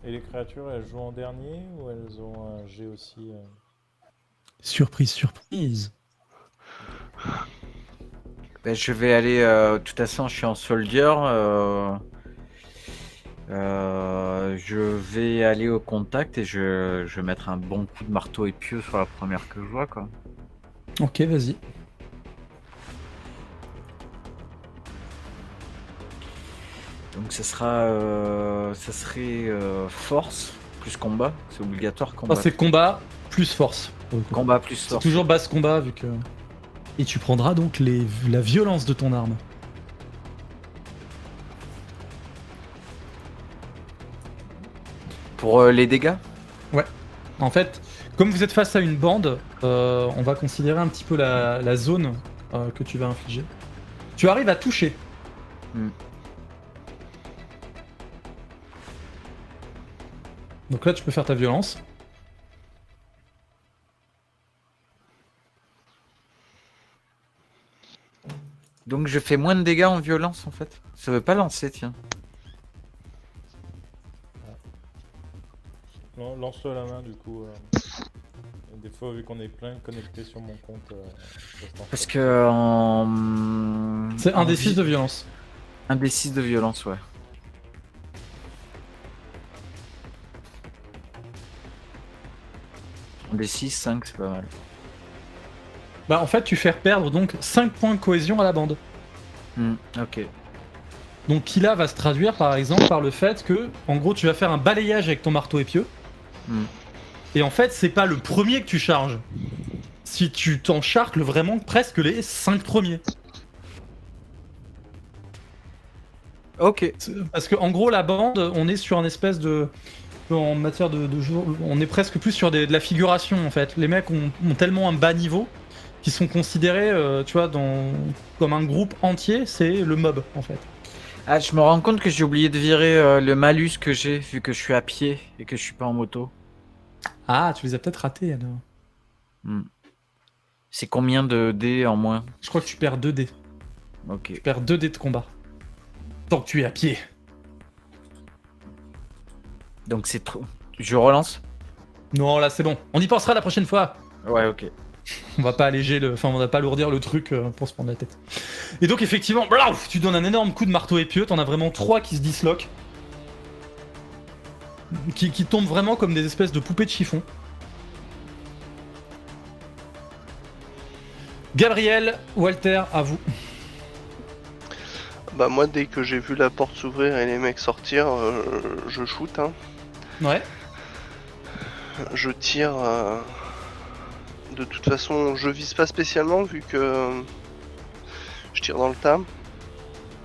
Et les créatures, elles jouent en dernier ou elles ont un G aussi Surprise, surprise. Ben, je vais aller. De toute façon, je suis en soldier. Je vais aller au contact et je vais mettre un bon coup de marteau épieux sur la première que je vois, quoi. Ok, vas-y. Donc ça serait force plus combat. C'est obligatoire combat. Ah, c'est combat plus force. pour le coup. Combat plus C'est force. toujours basse combat vu que... Et tu prendras donc la violence de ton arme. Pour les dégâts. En fait, comme vous êtes face à une bande, on va considérer un petit peu la zone que tu vas infliger. Tu arrives à toucher. Hmm. Donc là, tu peux faire ta violence. Donc je fais moins de dégâts en violence en fait. Ça veut pas lancer, tiens. Lance-le à la main du coup. Des fois, vu qu'on est plein connectés sur mon compte. ça se lance Parce pas. que en. C'est un en des 6 vi- de violence. Un des 6 de violence, ouais. Un des 6, 5, c'est pas mal. Bah en fait, tu fais perdre donc 5 points de cohésion à la bande. Ok. Donc qui là va se traduire par exemple par le fait que, en gros, tu vas faire un balayage avec ton marteau épieux. Hmm. Et en fait, c'est pas le premier que tu charges. Si tu t'en charcles vraiment presque les 5 premiers. Ok. Parce que en gros, la bande, on est sur un espèce de... En matière de jeu, on est presque plus sur de la figuration en fait. Les mecs ont tellement un bas niveau qu'ils sont considérés, tu vois, comme un groupe entier, c'est le mob en fait. Ah, je me rends compte que j'ai oublié de virer le malus que j'ai vu que je suis à pied et que je suis pas en moto. Ah, tu les as peut-être ratés alors. C'est combien de dés en moins? Je crois que tu perds 2 dés. Ok. Tu perds 2 dés de combat. Tant que tu es à pied. Donc c'est trop. Je relance? Non, là c'est bon. On y pensera la prochaine fois. Ouais, ok. On va pas alléger enfin on va pas alourdir le truc pour se prendre la tête. Et donc effectivement, blaouf, tu donnes un énorme coup de marteau épieux, t'en as vraiment 3 qui se disloquent. Qui tombent vraiment comme des espèces de poupées de chiffon. Gabriel, Walter, à vous. Bah moi dès que j'ai vu la porte s'ouvrir et les mecs sortir, je shoot hein. Ouais. Je tire. De toute façon, je vise pas spécialement vu que je tire dans le tas.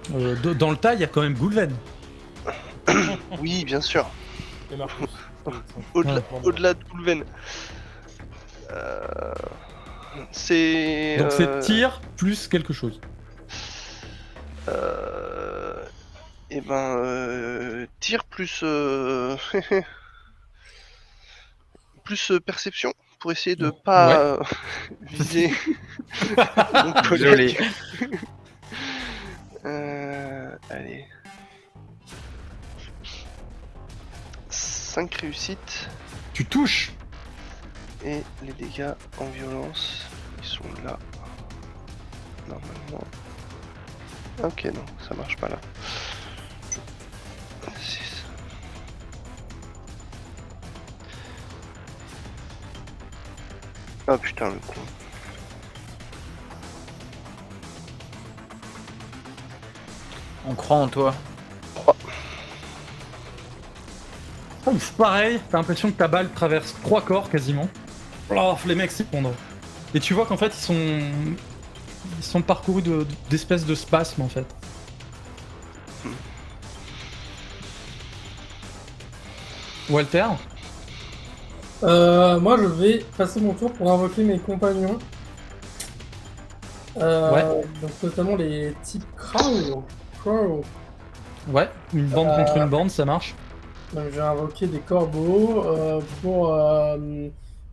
Dans le tas, il y a quand même Goulven. Oui, bien sûr. Et Marcus. Au-delà Ouais. au-delà de Goulven. C'est. Donc c'est tir plus quelque chose. Et ben. Tir plus. plus perception pour essayer de pas viser mon collègue. Allez. 5 réussites. Tu touches. Et les dégâts en violence, ils sont là. Normalement. Ok, non, ça marche pas là. 6. Ah putain, le con. On croit en toi. Ouf, pareil, t'as l'impression que ta balle traverse 3 corps quasiment. Oh, les mecs s'effondrent. Et tu vois qu'en fait ils sont parcourus d'espèces de spasmes en fait. Walter? Moi, je vais passer mon tour pour invoquer mes compagnons. Donc, notamment les types Crow. Ouais, une bande contre une bande, ça marche. Donc, je vais invoquer des corbeaux.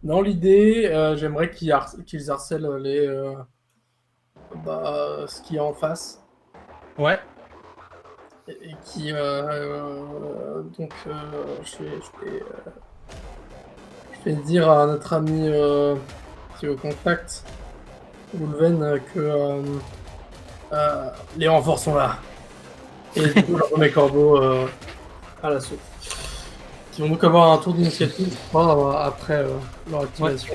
Dans l'idée, j'aimerais qu'ils harcèlent ce qu'il y a en face. Ouais. Et qui. Je vais dire à notre ami qui est au contact, Wolven, que les renforts sont là. Et du coup, je remets Corbeau à l'assaut. Qui vont donc avoir un tour d'initiative, je crois, après leur activation.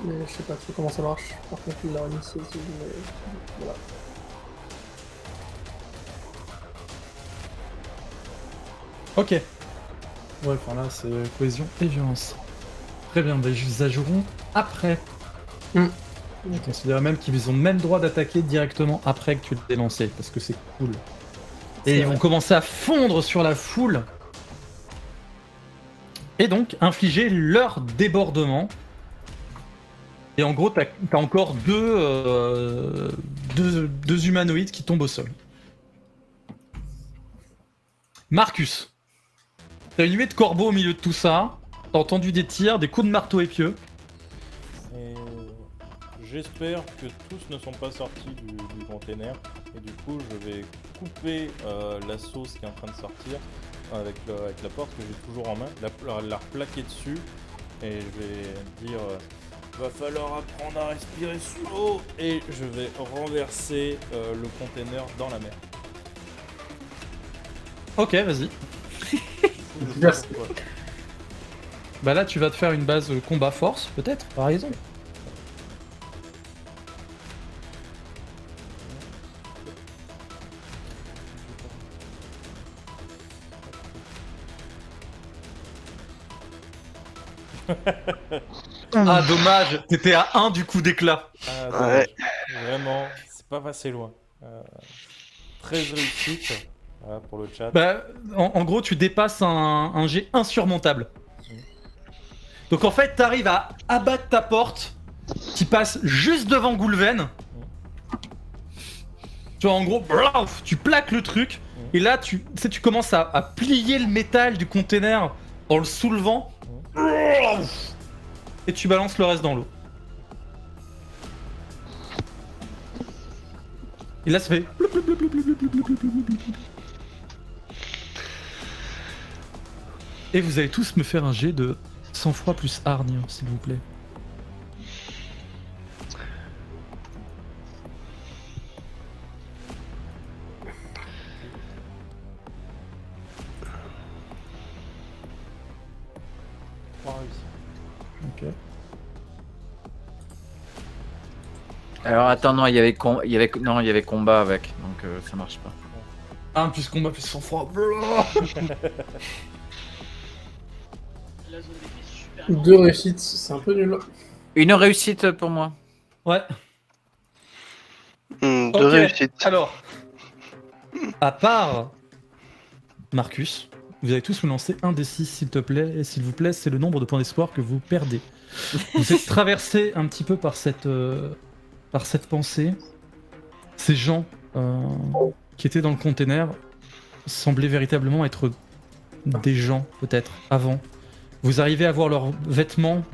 Mais je sais pas trop comment ça marche. Par contre, leur initiative, mais voilà. Ok. Ouais, enfin là, c'est cohésion et violence. Très bien, bah, ils ajouteront après. Je considère même qu'ils ont même droit d'attaquer directement après que tu l'aies lancé, parce que c'est cool. Et ils vont commencer à fondre sur la foule. Et donc, infliger leur débordement. Et en gros, t'as encore deux humanoïdes qui tombent au sol. Marcus. T'as une nuée de corbeaux au milieu de tout ça. T'as entendu des tirs, des coups de marteau épieux. Et j'espère que tous ne sont pas sortis du container. Et du coup, je vais couper la sauce qui est en train de sortir avec la porte que j'ai toujours en main, la replaquer dessus. Et je vais dire va falloir apprendre à respirer sous l'eau. Et je vais renverser le container dans la mer. Ok, vas-y. Merci. Bah là, tu vas te faire une base combat force, peut-être, par exemple. Ah, dommage, t'étais à 1 du coup d'éclat. Ah, Ouais. Vraiment, c'est pas passé loin. 13 réussites voilà, pour le chat. Bah, en gros, tu dépasses un jet insurmontable. Donc en fait, t'arrives à abattre ta porte qui passe juste devant Goulven. Tu vois, en gros, blaf, tu plaques le truc. Et là, tu commences à plier le métal du container en le soulevant. Et tu balances le reste dans l'eau. Et là, ça fait... Et vous allez tous me faire un jet de sang-froid plus hargne, s'il vous plaît. Ok. Alors attends, non, il y avait combat avec, donc ça marche pas. 1 plus combat plus sang-froid. La zone est super 2 réussites, c'est un peu nul. Une réussite pour moi. Ouais. 2 Ok, réussites. alors, à part Marcus, vous allez tous vous lancer un des 6 s'il te plaît, et s'il vous plaît, c'est le nombre de points d'espoir que vous perdez. Vous êtes traversé un petit peu par cette pensée. Ces gens qui étaient dans le container semblaient véritablement être des gens, peut-être, avant. Vous arrivez à voir leurs vêtements.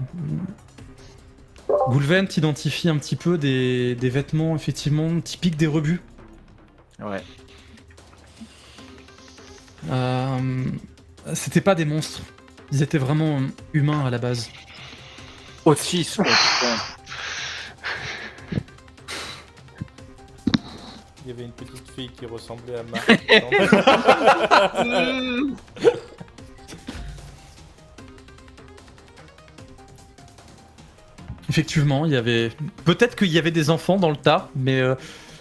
Goulven t'identifie un petit peu des vêtements effectivement typiques des rebuts. Ouais. C'était pas des monstres. Ils étaient vraiment humains à la base. Autis, oh, putain. Il y avait une petite fille qui ressemblait à Marc. Effectivement, il y avait. Peut-être qu'il y avait des enfants dans le tas, mais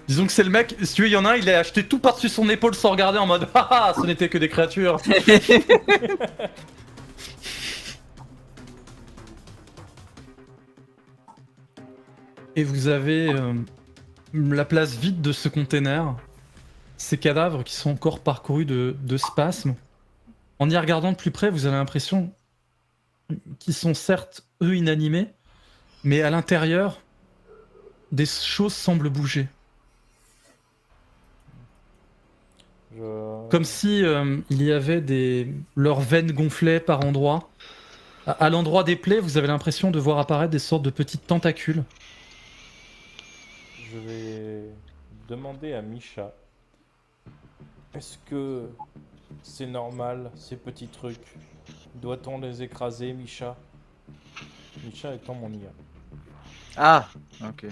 disons que c'est le mec. Si tu veux, il y en a un, il a acheté tout par-dessus son épaule sans regarder en mode ah, ce n'était que des créatures. Et vous avez la place vide de ce container, ces cadavres qui sont encore parcourus de spasmes. En y regardant de plus près, vous avez l'impression qu'ils sont certes, eux, inanimés, mais à l'intérieur, des choses semblent bouger. Comme si il y avait leurs veines gonflaient par endroits. À l'endroit des plaies, vous avez l'impression de voir apparaître des sortes de petites tentacules. Je vais demander à Misha, est-ce que c'est normal ces petits trucs? Doit-on les écraser, Misha? Misha étant mon IA. Ah, ok.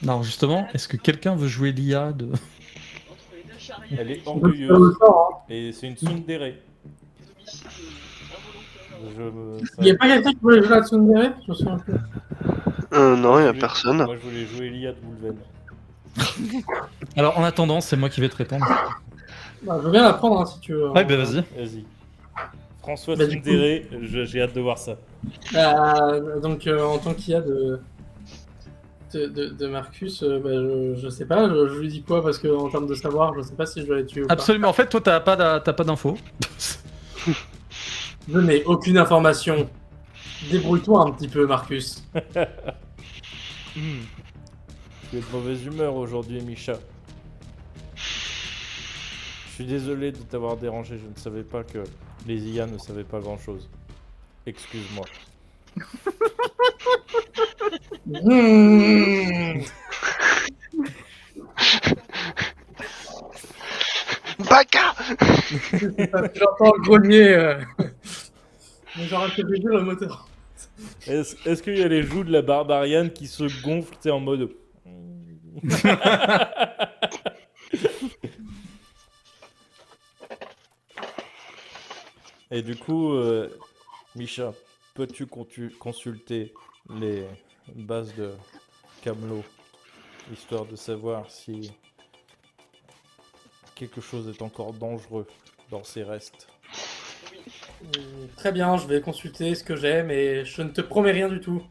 Alors justement, est-ce que quelqu'un veut jouer l'IA de... Entre les deux charrières, Elle est et On orgueilleuse le sort, hein. et c'est une tsundere. homicide involontaire. Je me... Il n'y a pas quelqu'un qui voulait jouer la tsundere? Je me souviens plus. Non, y a Je- personne. Moi, je voulais jouer l'IA de Goulven. Alors en attendant, c'est moi qui vais te répondre. Bah, je veux bien la prendre hein, si tu veux. Ouais, bah vas-y. Vas-y. François Bah, du Tsundere, j'ai hâte de voir ça. Donc en tant qu'IA de Marcus, bah, je sais pas, je lui dis quoi parce que en termes de savoir, je sais pas si je dois les tuer ou Absolument. En fait, toi, t'as pas d'infos. pas. Je n'ai aucune information. Débrouille-toi un petit peu, Marcus. Tu es de mauvaise humeur aujourd'hui, Misha. Je suis désolé de t'avoir dérangé, je ne savais pas que les IA ne savaient pas grand-chose. Excuse-moi. Mmh. Baka. J'entends le grogner. Mais j'aurais fait réduire le moteur. Est-ce qu'il y a les joues de la barbariane qui se gonflent, tu sais, en mode... Et du coup, Misha, peux-tu consulter les bases de Camelot, histoire de savoir si quelque chose est encore dangereux dans ces restes? Très bien, je vais consulter ce que j'ai, mais je ne te promets rien du tout.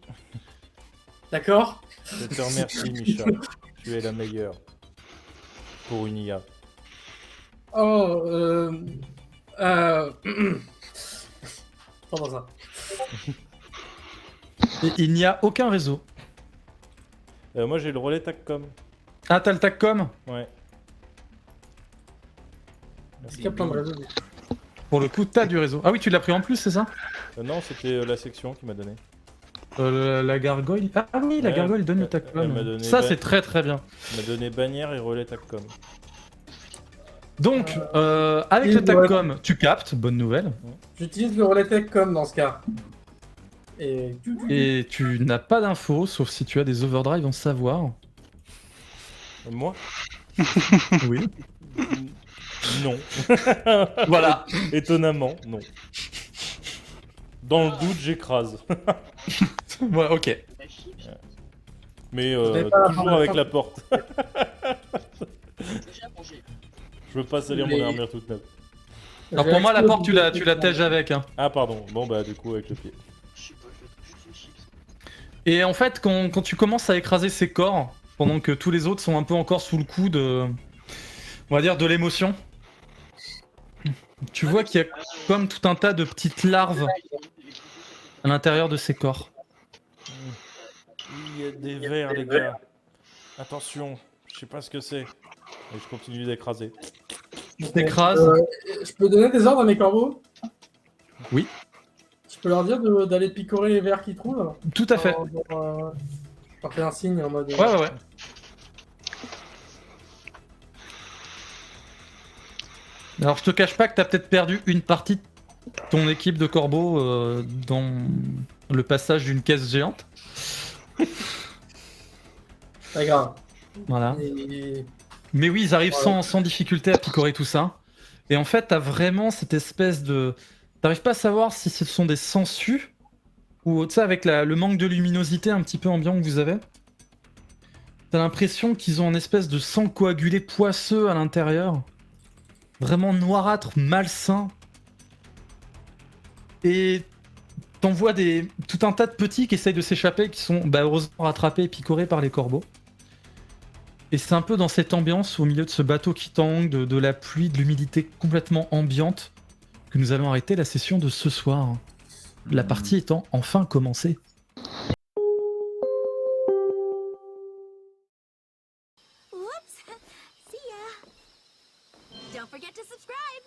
D'accord? Je te remercie, Misha. Tu es la meilleure pour une IA. Oh, Comment ça? Et il n'y a aucun réseau. Moi, j'ai le relais TACCOM. Ah, t'as le TACCOM? Ouais. Est-ce qu'il y a plein de réseaux? Pour le coup, t'as du réseau. Ah oui, tu l'as pris en plus, c'est ça? Non, c'était la section qui m'a donné. La gargoyle. Ah oui, la Ouais, gargoyle donne le elle m'a TACCOM. donné Ça, ba- c'est très très bien. Elle m'a donné bannière et relais TACCOM. Donc, avec et le TACCOM, tu captes, bonne nouvelle. J'utilise le relais Tech.com dans ce cas. Et... Et tu n'as pas d'infos, sauf si tu as des overdrive en savoir. Moi? Oui. Non. Voilà. Étonnamment, non. Dans le doute, j'écrase. Voilà, ok. La chips, Mais n'avez pas toujours l'information. avec la porte. déjà mangé. Je veux pas salir Mais- mon armure toute neuve. Alors pour moi, la porte, tu la tèges avec. Hein. Ah, pardon. Bon, bah, du coup, avec le pied. Je sais pas, je veux juste une chips. Et en fait, quand tu commences à écraser ces corps, pendant que tous les autres sont un peu encore sous le coup de... On va dire de l'émotion. Tu vois qu'il y a comme tout un tas de petites larves à l'intérieur de ces corps. Il y a des vers, les gars. Attention, je sais pas ce que c'est. Et je continue d'écraser. Tu t'écrases. Je peux donner des ordres à mes corbeaux? Oui. peux leur dire d'aller picorer les vers qu'ils trouvent. Tout à fait. Je leur fais un signe en mode. Ouais. Alors je te cache pas que t'as peut-être perdu une partie de ton équipe de corbeaux dans le passage d'une caisse géante. Pas grave. Voilà. Et- Mais oui, ils arrivent Voilà. sans difficulté à picorer tout ça. Et en fait, t'as vraiment cette espèce de... T'arrives pas à savoir si ce sont des sangsues ou, tu sais, avec le manque de luminosité un petit peu ambiant que vous avez. T'as l'impression qu'ils ont une espèce de sang coagulé poisseux à l'intérieur. Vraiment noirâtre, malsain. Et t'en vois tout un tas de petits qui essayent de s'échapper, qui sont heureusement rattrapés et picorés par les corbeaux. Et c'est un peu dans cette ambiance, au milieu de ce bateau qui tangue, de la pluie, de l'humidité complètement ambiante, que nous allons arrêter la session de ce soir. La partie étant enfin commencée. Whoops. See ya. Don't forget to subscribe.